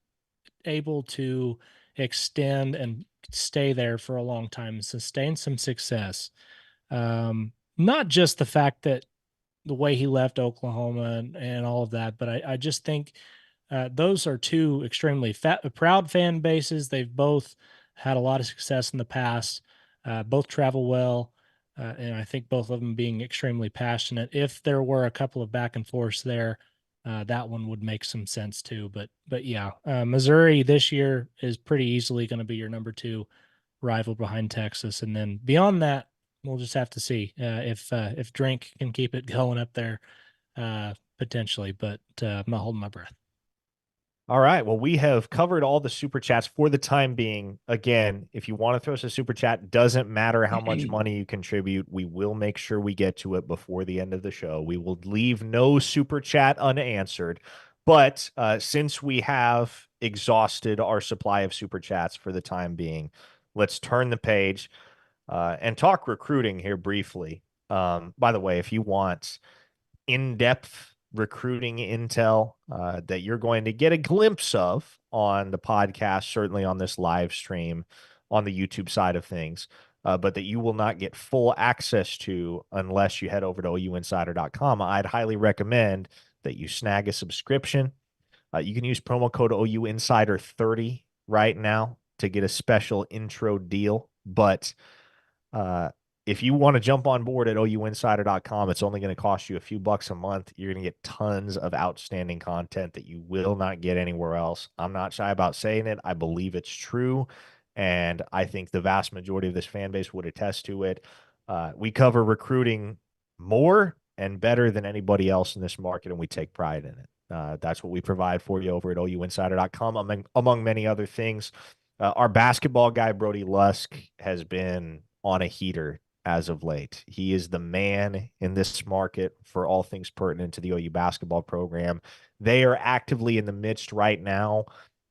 able to extend and stay there for a long time and sustain some success, not just the fact that the way he left Oklahoma and all of that, but I just think those are two extremely proud fan bases. They've both had a lot of success in the past, both travel well, and I think both of them being extremely passionate. If there were a couple of back and forths there, that one would make some sense too. But yeah, Missouri this year is pretty easily going to be your number two rival behind Texas, and then beyond that, we'll just have to see if Drink can keep it going up there potentially. But I'm not holding my breath. All right. Well, we have covered all the super chats for the time being. Again, if you want to throw us a super chat, doesn't matter how much money you contribute. We will make sure we get to it before the end of the show. We will leave no super chat unanswered. But since we have exhausted our supply of super chats for the time being, let's turn the page and talk recruiting here briefly. By the way, if you want in-depth recruiting intel that you're going to get a glimpse of on the podcast, certainly on this live stream on the YouTube side of things, but that you will not get full access to unless you head over to ouinsider.com. I'd highly recommend that you snag a subscription. You can use promo code OUinsider30 right now to get a special intro deal, but uh, if you want to jump on board at OUinsider.com, it's only going to cost you a few bucks a month. You're going to get tons of outstanding content that you will not get anywhere else. I'm not shy about saying it. I believe it's true. And I think the vast majority of this fan base would attest to it. We cover recruiting more and better than anybody else in this market, and we take pride in it. That's what we provide for you over at OUinsider.com, among many other things. Our basketball guy, Brody Lusk, has been on a heater as of late. He is the man in this market for all things pertinent to the OU basketball program. They are actively in the midst right now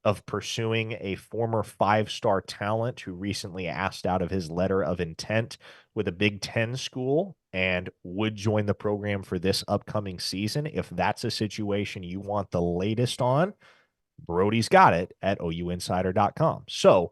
of pursuing a former five-star talent who recently asked out of his letter of intent with a Big Ten school and would join the program for this upcoming season. If that's a situation you want the latest on, Brody's got it at OUinsider.com. So,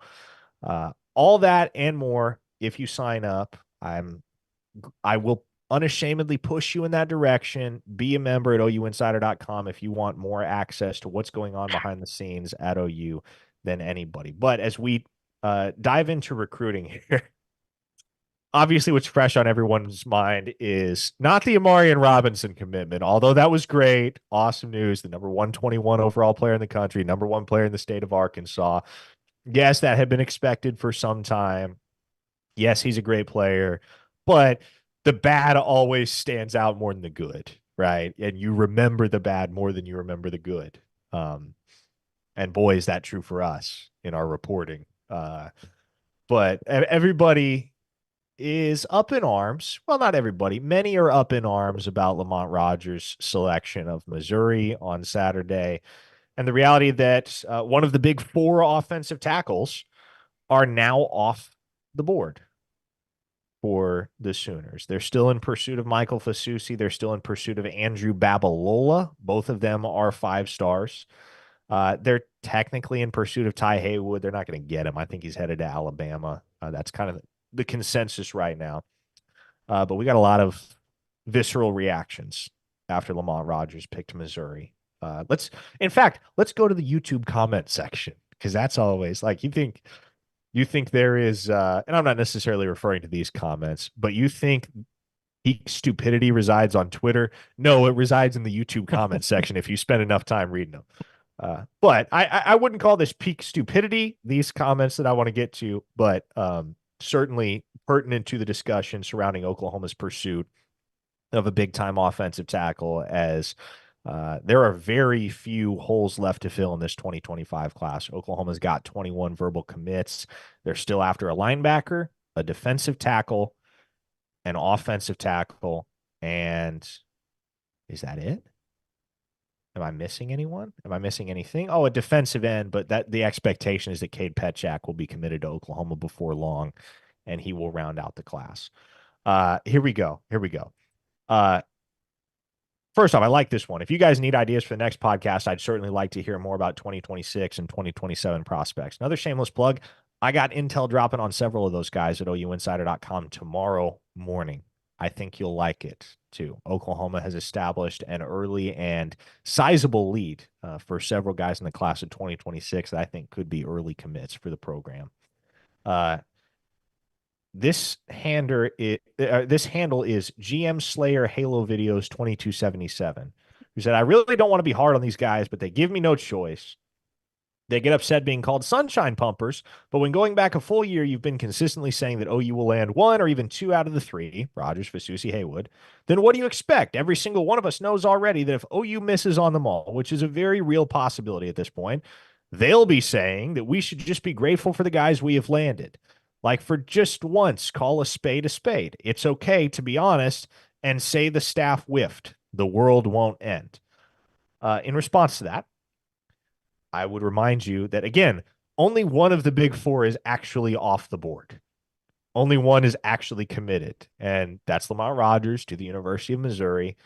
all that and more, if you sign up, I will unashamedly push you in that direction. Be a member at OUinsider.com if you want more access to what's going on behind the scenes at OU than anybody. But as we dive into recruiting here, obviously what's fresh on everyone's mind is not the Amarian Robinson commitment, although that was great. Awesome news. The number 121 overall player in the country, number one player in the state of Arkansas. Yes, that had been expected for some time. Yes, he's a great player, but the bad always stands out more than the good, right? And you remember the bad more than you remember the good. And boy, is that true for us in our reporting. But everybody is up in arms. Well, not everybody. Many are up in arms about Lamont Rogers' selection of Missouri on Saturday. And the reality that one of the big four offensive tackles are now off the board for the Sooners. They're still in pursuit of Michael Fasusi. They're still in pursuit of Andrew Babalola. Both of them are 5 stars. They're technically in pursuit of Ty Haywood. They're not going to get him. I think he's headed to Alabama. That's kind of the consensus right now. But we got a lot of visceral reactions after Lamont Rogers picked Missouri. In fact, let's go to the YouTube comment section because that's always like you think there is, and I'm not necessarily referring to these comments, but you think peak stupidity resides on Twitter? No, it resides in the YouTube comment section if you spend enough time reading them. But I wouldn't call this peak stupidity, these comments that I want to get to, but certainly pertinent to the discussion surrounding Oklahoma's pursuit of a big-time offensive tackle, as there are very few holes left to fill in this 2025 class. Oklahoma's got 21 verbal commits. They're still after a linebacker, a defensive tackle, an offensive tackle, and is that it? Am I missing anyone? Am I missing anything? Oh, a defensive end, but that the expectation is that Cade Petchak will be committed to Oklahoma before long, and he will round out the class. Here we go. First off, I like this one. If you guys need ideas for the next podcast, I'd certainly like to hear more about 2026 and 2027 prospects. Another shameless plug. I got intel dropping on several of those guys at OUinsider.com tomorrow morning. I think you'll like it too. Oklahoma has established an early and sizable lead for several guys in the class of 2026 that I think could be early commits for the program. This handle is GM Slayer Halo Videos 2277, who said, I really don't want to be hard on these guys, but they give me no choice. They get upset being called sunshine pumpers, but when going back a full year, you've been consistently saying that OU will land 1 or even 2 out of the 3, Rogers, Fasusi, Haywood. Then what do you expect? Every single one of us knows already that if OU misses on them all, which is a very real possibility at this point, they'll be saying that we should just be grateful for the guys we have landed. Like, for just once, call a spade a spade. It's okay to be honest and say the staff whiffed. The world won't end. In response to that, I would remind you that, again, only one of the big four is actually off the board. Only one is actually committed, and that's Lamont Rogers to the University of Missouri.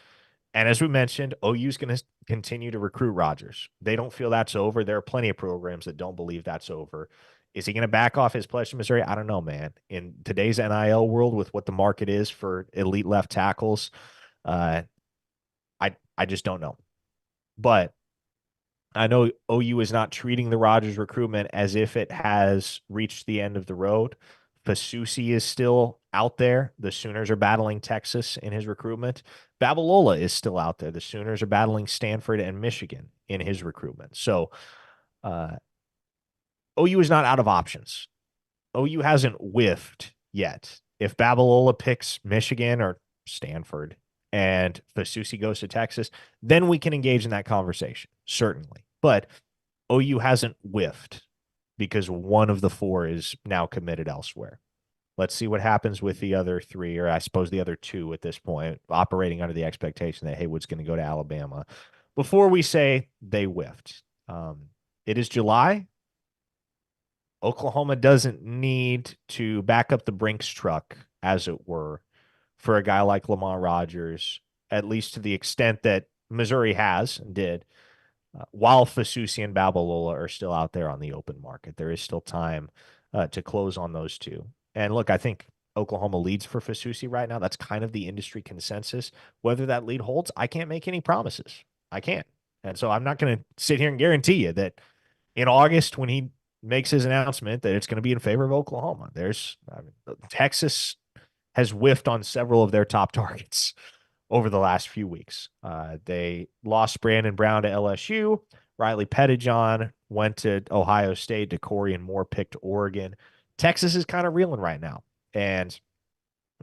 And as we mentioned, OU is going to continue to recruit Rogers. They don't feel that's over. There are plenty of programs that don't believe that's over. Is he going to back off his pledge to Missouri? I don't know, man. In today's NIL world, with what the market is for elite left tackles, I just don't know. But I know OU is not treating the Rogers recruitment as if it has reached the end of the road. Fasusi is still out there. The Sooners are battling Texas in his recruitment. Babalola is still out there. The Sooners are battling Stanford and Michigan in his recruitment. So uh, OU is not out of options. OU hasn't whiffed yet. If Babalola picks Michigan or Stanford and Fasusi goes to Texas, then we can engage in that conversation, certainly. But OU hasn't whiffed because one of the four is now committed elsewhere. Let's see what happens with the other three, or I suppose the other two at this point, operating under the expectation that Haywood's going to go to Alabama before we say they whiffed. It is July. Oklahoma doesn't need to back up the Brinks truck, as it were, for a guy like Lamar Rogers, at least to the extent that Missouri has and did, while Fasusi and Babalola are still out there on the open market. There is still time to close on those two. And look, I think Oklahoma leads for Fasusi right now. That's kind of the industry consensus. Whether that lead holds, I can't make any promises. I can't. And so I'm not going to sit here and guarantee you that in August, when he makes his announcement, that it's going to be in favor of Oklahoma. Texas has whiffed on several of their top targets over the last few weeks. They lost Brandon Brown to LSU. Riley Pettijohn went to Ohio State. DeCorian Moore picked Oregon. Texas is kind of reeling right now. And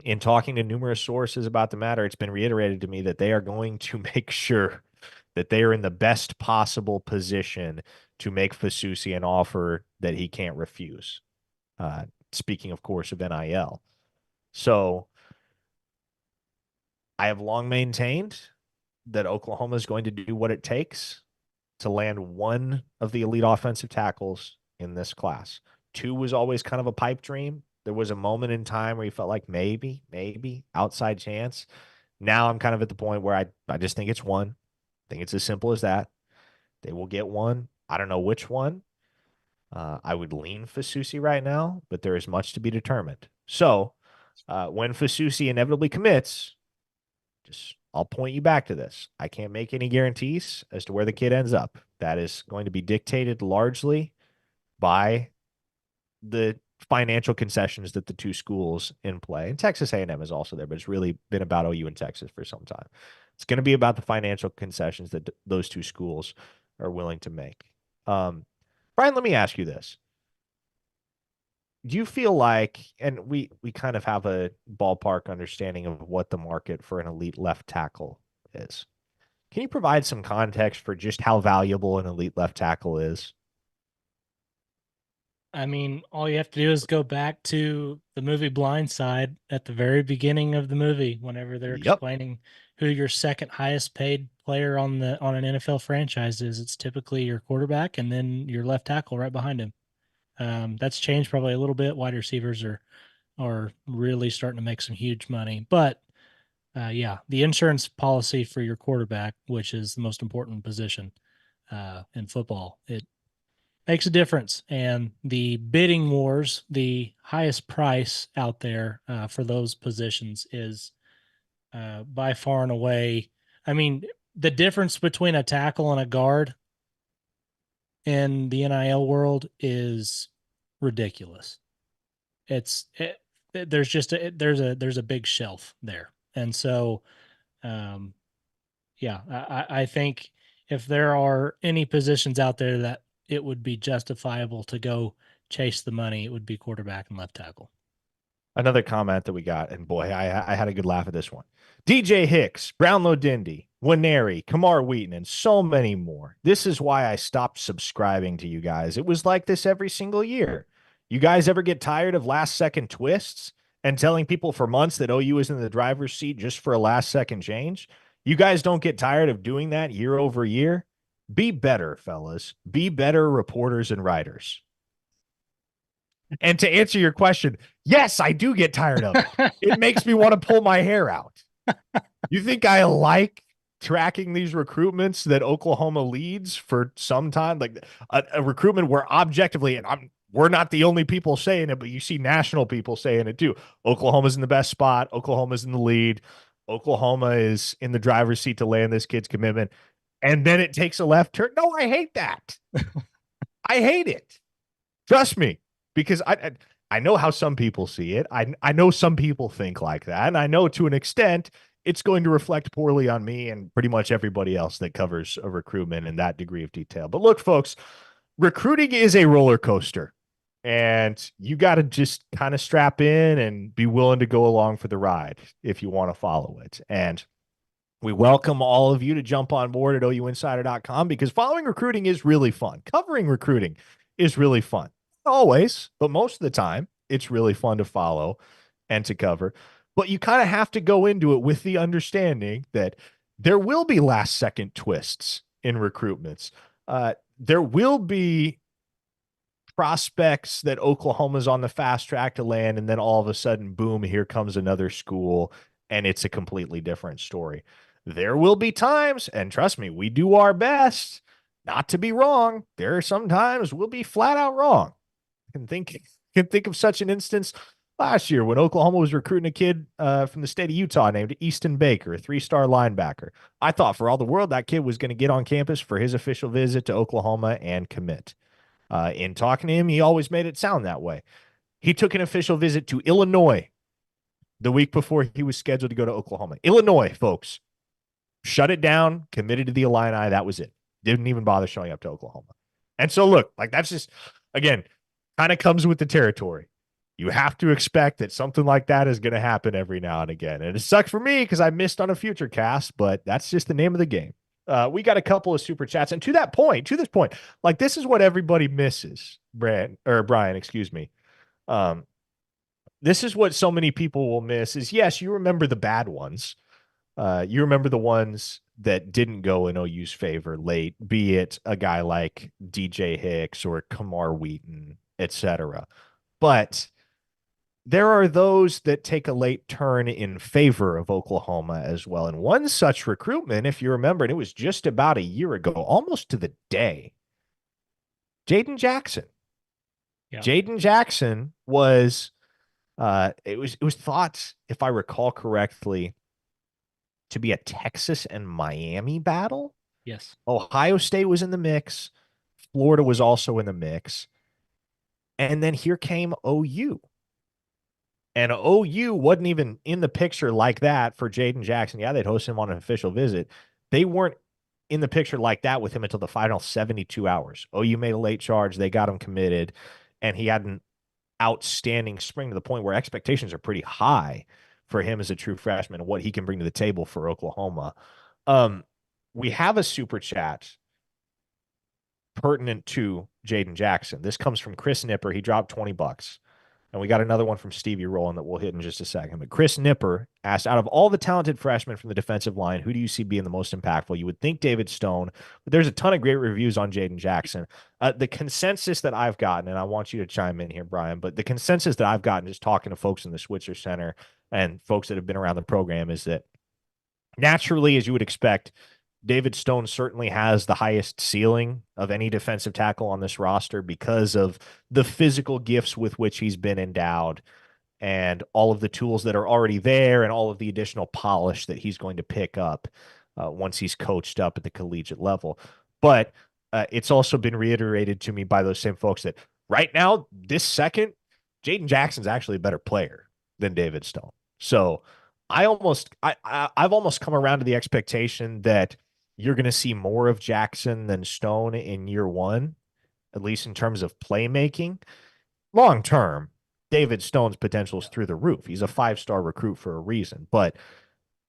in talking to numerous sources about the matter, it's been reiterated to me that they are going to make sure that they are in the best possible position to make Fasusi an offer that he can't refuse. Speaking, of course, of NIL. So I have long maintained that Oklahoma is going to do what it takes to land one of the elite offensive tackles in this class. Two was always kind of a pipe dream. There was a moment in time where you felt like maybe, outside chance. Now I'm kind of at the point where I just think it's one. I think it's as simple as that. They will get one. I don't know which one. I would lean Fasusi right now, but there is much to be determined. So when Fasusi inevitably commits, just I'll point you back to this. I can't make any guarantees as to where the kid ends up. That is going to be dictated largely by the financial concessions that the two schools in play. And Texas A&M is also there, but it's really been about OU and Texas for some time. It's going to be about the financial concessions that those two schools are willing to make. Bryan, let me ask you this. Do you feel like, and we kind of have a ballpark understanding of what the market for an elite left tackle is. Can you provide some context for just how valuable an elite left tackle is? I mean, all you have to do is go back to the movie Blind Side at the very beginning of the movie, whenever they're Yep. explaining who your second highest paid player on an NFL franchise is. It's typically your quarterback and then your left tackle right behind him. That's changed probably a little bit. Wide receivers are really starting to make some huge money, but yeah, the insurance policy for your quarterback, which is the most important position in football, it makes a difference. And the bidding wars, the highest price out there for those positions is by far and away. I mean, the difference between a tackle and a guard in the NIL world is ridiculous. There's just there's a big shelf there, and so um, yeah, I think if there are any positions out there that it would be justifiable to go chase the money, it would be quarterback and left tackle. Another comment that we got, and boy, I had a good laugh at this one. DJ Hicks, Brownlow Dindy, Winery, Kamar Wheaton, and so many more. This is why I stopped subscribing to you guys. It was like this every single year. You guys ever get tired of last second twists and telling people for months that OU is in the driver's seat just for a last second change? You guys don't get tired of doing that year over year? Be better, fellas. Be better reporters and writers. And to answer your question, yes, I do get tired of it. It makes me want to pull my hair out. You think I like tracking these recruitments that Oklahoma leads for some time? Like a recruitment where objectively, and we're not the only people saying it, but you see national people saying it too. Oklahoma's in the best spot. Oklahoma's in the lead. Oklahoma is in the driver's seat to land this kid's commitment. and then it takes a left turn. No, I hate that. I hate it. Trust me, because I know how some people see it. I know some people think like that, and I know to an extent it's going to reflect poorly on me and pretty much everybody else that covers a recruitment in that degree of detail. But look, folks, recruiting is a roller coaster, and you got to just kind of strap in and be willing to go along for the ride if you want to follow it. And we welcome all of you to jump on board at ouinsider.com because following recruiting is really fun. Covering recruiting is really fun. Not always, but most of the time, it's really fun to follow and to cover. But you kind of have to go into it with the understanding that there will be last second twists in recruitments. There will be prospects that Oklahoma's on the fast track to land, and then all of a sudden, boom, here comes another school, and it's a completely different story. There will be times, and trust me, we do our best not to be wrong. There are some times we'll be flat out wrong. Can think of such an instance last year when Oklahoma was recruiting a kid from the state of Utah named Easton Baker, a 3-star linebacker. I thought for all the world that kid was going to get on campus for his official visit to Oklahoma and commit. In talking to him, he always made it sound that way. He took an official visit to Illinois the week before he was scheduled to go to Oklahoma. Illinois, folks, shut it down, committed to the Illini. That was it. Didn't even bother showing up to Oklahoma. And so, look, like that's just, again, kind of comes with the territory. You have to expect that something like that is going to happen every now and again. And it sucked for me because I missed on a future cast, but that's just the name of the game. We got a couple of super chats. And to this point, like this is what everybody misses, Brian, excuse me. This is what so many people will miss is yes, you remember the bad ones. You remember the ones that didn't go in OU's favor late, be it a guy like DJ Hicks or Kamar Wheaton, etc. But there are those that take a late turn in favor of Oklahoma as well. And one such recruitment, if you remember, and it was just about a year ago, almost to the day, Jaden Jackson. Yeah. Jaden Jackson was it was thought, if I recall correctly, to be a Texas and Miami battle. Yes. Ohio State was in the mix. Florida was also in the mix. And then here came OU. And OU wasn't even in the picture like that for Jaden Jackson. Yeah, they'd host him on an official visit. They weren't in the picture like that with him until the final 72 hours. OU made a late charge. They got him committed. And he had an outstanding spring to the point where expectations are pretty high for him as a true freshman and what he can bring to the table for Oklahoma. We have a super chat pertinent to Jaden Jackson. This comes from Chris Nipper. He dropped $20. And we got another one from Stevie Rowland that we'll hit in just a second. But Chris Nipper asked, out of all the talented freshmen from the defensive line, who do you see being the most impactful? You would think David Stone, but there's a ton of great reviews on Jaden Jackson. The consensus that I've gotten, and I want you to chime in here, Brian, but the consensus that I've gotten just talking to folks in the Switzer Center and folks that have been around the program is that naturally, as you would expect, David Stone certainly has the highest ceiling of any defensive tackle on this roster because of the physical gifts with which he's been endowed and all of the tools that are already there and all of the additional polish that he's going to pick up once he's coached up at the collegiate level. But it's also been reiterated to me by those same folks that right now, this second, Jaden Jackson's actually a better player than David Stone. So I've almost come around to the expectation that you're going to see more of Jackson than Stone in year one, at least in terms of playmaking. Long term, David Stone's potential is through the roof. He's a 5-star recruit for a reason. But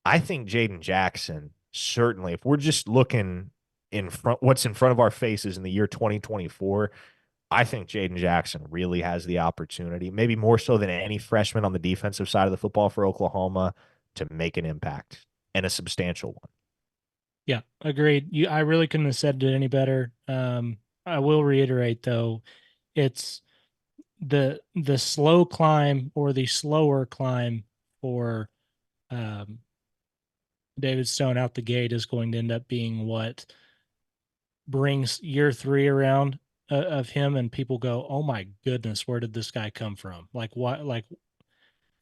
I think Jaden Jackson, certainly, if we're just looking in front, what's in front of our faces in the year 2024, I think Jaden Jackson really has the opportunity, maybe more so than any freshman on the defensive side of the football for Oklahoma, to make an impact and a substantial one. Yeah, agreed. I really couldn't have said it any better. I will reiterate though, it's the slow climb or the slower climb for David Stone out the gate is going to end up being what brings year 3 around of him, and people go, "Oh my goodness, where did this guy come from? Like what? Like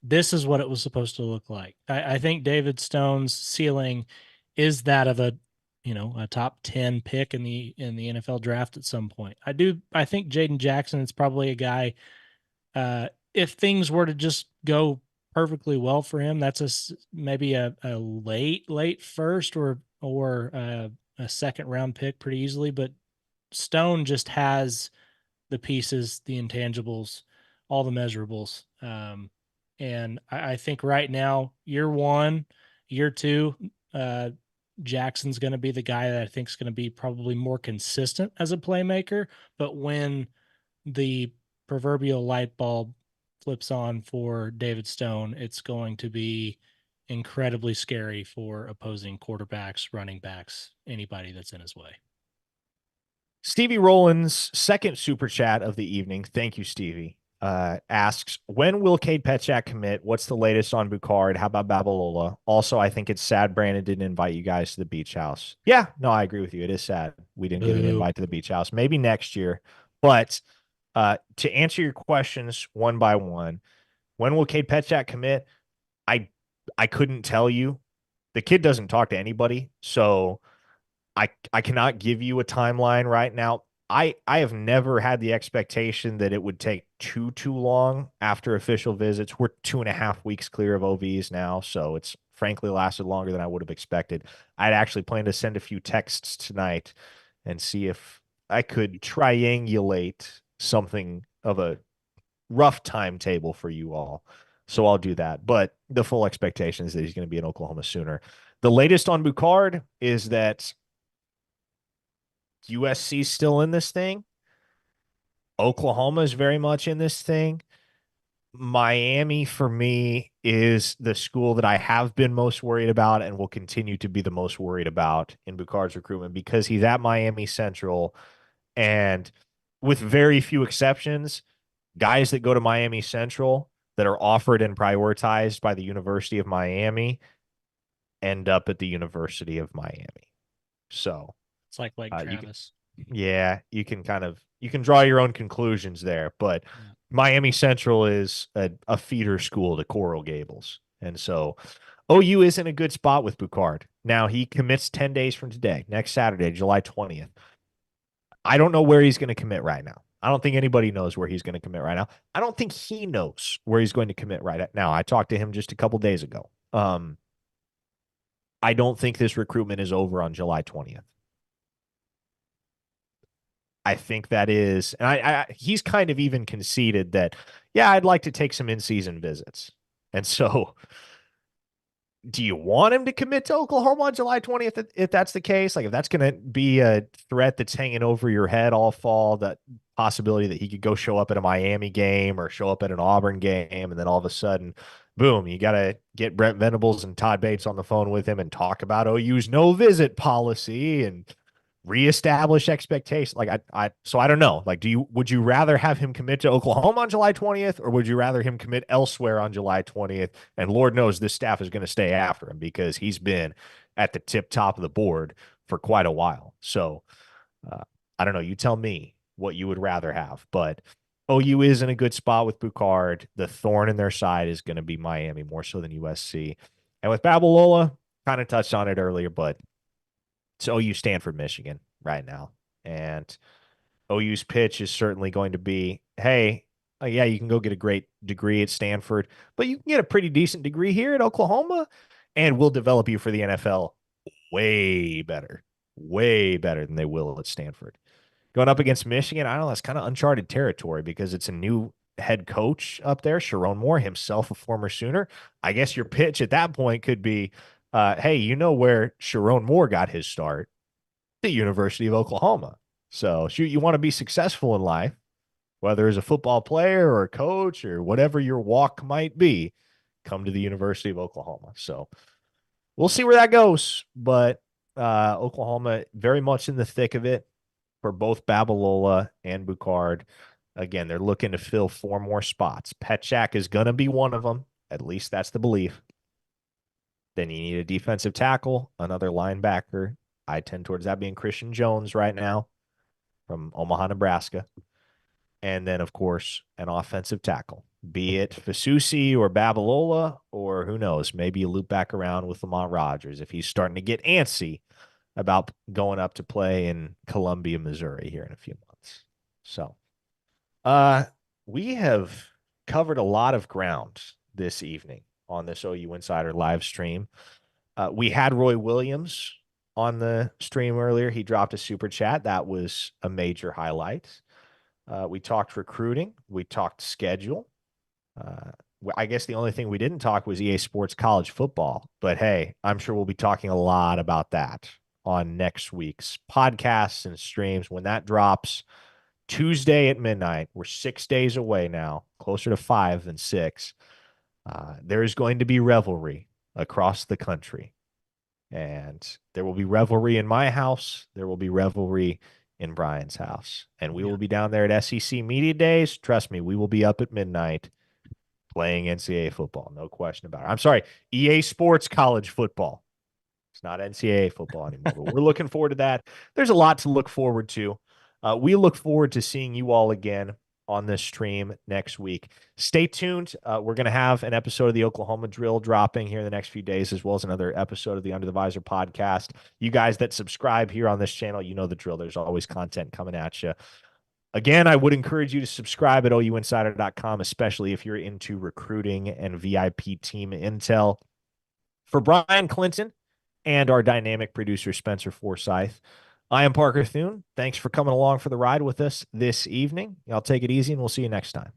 this is what it was supposed to look like." I think David Stone's ceiling is that of a a top 10 pick in the NFL draft at some point. I think Jaden Jackson is probably a guy, if things were to just go perfectly well for him, that's maybe a late first or a second round pick pretty easily. But Stone just has the pieces, the intangibles, all the measurables. And I think right now, year one, year two, uh, Jackson's going to be the guy that I think is going to be probably more consistent as a playmaker. But when the proverbial light bulb flips on for David Stone, it's going to be incredibly scary for opposing quarterbacks, running backs, anybody that's in his way. Stevie Rollins' second super chat of the evening. Thank you, Stevie. Asks, when will Cade Petchak commit? What's the latest on Boucard? How about Babalola? Also, I think it's sad Brandon didn't invite you guys to the beach house. Yeah, no, I agree with you. It is sad we didn't get an invite to the beach house. Maybe next year. But to answer your questions one by one, when will Cade Petchak commit? I I couldn't tell you. The kid doesn't talk to anybody, so I cannot give you a timeline right now. I have never had the expectation that it would take too long after official visits. We're 2.5 weeks clear of OVs now, so it's frankly lasted longer than I would have expected. I'd actually planned to send a few texts tonight and see if I could triangulate something of a rough timetable for you all. So I'll do that. But the full expectation is that he's going to be in Oklahoma sooner. The latest on Boucard is that USC's still in this thing. Oklahoma is very much in this thing. Miami, for me, is the school that I have been most worried about and will continue to be the most worried about in Boucard's recruitment because he's at Miami Central. And with very few exceptions, guys that go to Miami Central that are offered and prioritized by the University of Miami end up at the University of Miami. So It's like you can, Travis. yeah, you can draw your own conclusions there, but Yeah. Miami Central is a feeder school to Coral Gables. And so OU is in a good spot with Boucard. Now he commits 10 days from today, next Saturday, July 20th. I don't know where he's going to commit right now. I don't think anybody knows where he's going to commit right now. I don't think he knows where he's going to commit right now. I talked to him just a couple days ago. I don't think this recruitment is over on July 20th. I think that is, and he's kind of even conceded that, yeah, I'd like to take some in-season visits. And so do you want him to commit to Oklahoma on July 20th if that's the case? Like if that's going to be a threat that's hanging over your head all fall, that possibility that he could go show up at a Miami game or show up at an Auburn game, and then all of a sudden, boom, you got to get Brent Venables and Todd Bates on the phone with him and talk about OU's no visit policy and reestablish expectations. Like so I don't know. Like, would you rather have him commit to Oklahoma on July 20th, or would you rather him commit elsewhere on July 20th? And Lord knows this staff is going to stay after him because he's been at the tip top of the board for quite a while. So I don't know. You tell me what you would rather have, but OU is in a good spot with Boucard. The thorn in their side is going to be Miami more so than USC. And with Babalola, kind of touched on it earlier, but it's OU Stanford, Michigan right now. And OU's pitch is certainly going to be, hey, yeah, you can go get a great degree at Stanford, but you can get a pretty decent degree here at Oklahoma, and we'll develop you for the NFL way better than they will at Stanford. Going up against Michigan, I don't know, that's kind of uncharted territory because it's a new head coach up there, Sharon Moore, himself a former Sooner. I guess your pitch at that point could be, hey, you know where Sharon Moore got his start? The University of Oklahoma. So, shoot, you want to be successful in life, whether as a football player or a coach or whatever your walk might be, come to the University of Oklahoma. So, we'll see where that goes. But Oklahoma very much in the thick of it for both Babalola and Boucard. Again, they're looking to fill 4 more spots. Petchak is going to be one of them. At least that's the belief. Then you need a defensive tackle, another linebacker. I tend towards that being Christian Jones right now from Omaha, Nebraska. And then, of course, an offensive tackle, be it Fasusi or Babalola, or who knows, maybe you loop back around with Lamont Rogers if he's starting to get antsy about going up to play in Columbia, Missouri here in a few months. So, uh, we have covered a lot of ground this evening on this OU Insider live stream. We had Roy Williams on the stream earlier. He dropped a super chat. That was a major highlight. We talked recruiting. We talked schedule. Uh, I guess the only thing we didn't talk was EA Sports college football. But hey, I'm sure we'll be talking a lot about that on next week's podcasts and streams when that drops Tuesday at midnight. We're 6 days away now, closer to 5 than 6. There is going to be revelry across the country. And there will be revelry in my house. There will be revelry in Bryan's house. And we will be down there at SEC Media Days. Trust me, we will be up at midnight playing NCAA football. No question about it. I'm sorry, EA Sports college football. It's not NCAA football anymore, but we're looking forward to that. There's a lot to look forward to. We look forward to seeing you all again on this stream next week. Stay tuned. We're going to have an episode of the Oklahoma Drill dropping here in the next few days, as well as another episode of the Under the Visor podcast. You guys that subscribe here on this channel, you know the drill. There's always content coming at you. Again, I would encourage you to subscribe at ouinsider.com, especially if you're into recruiting and VIP team intel. For Bryan Clinton and our dynamic producer, Spencer Forsyth, I am Parker Thune. Thanks for coming along for the ride with us this evening. Y'all take it easy, and we'll see you next time.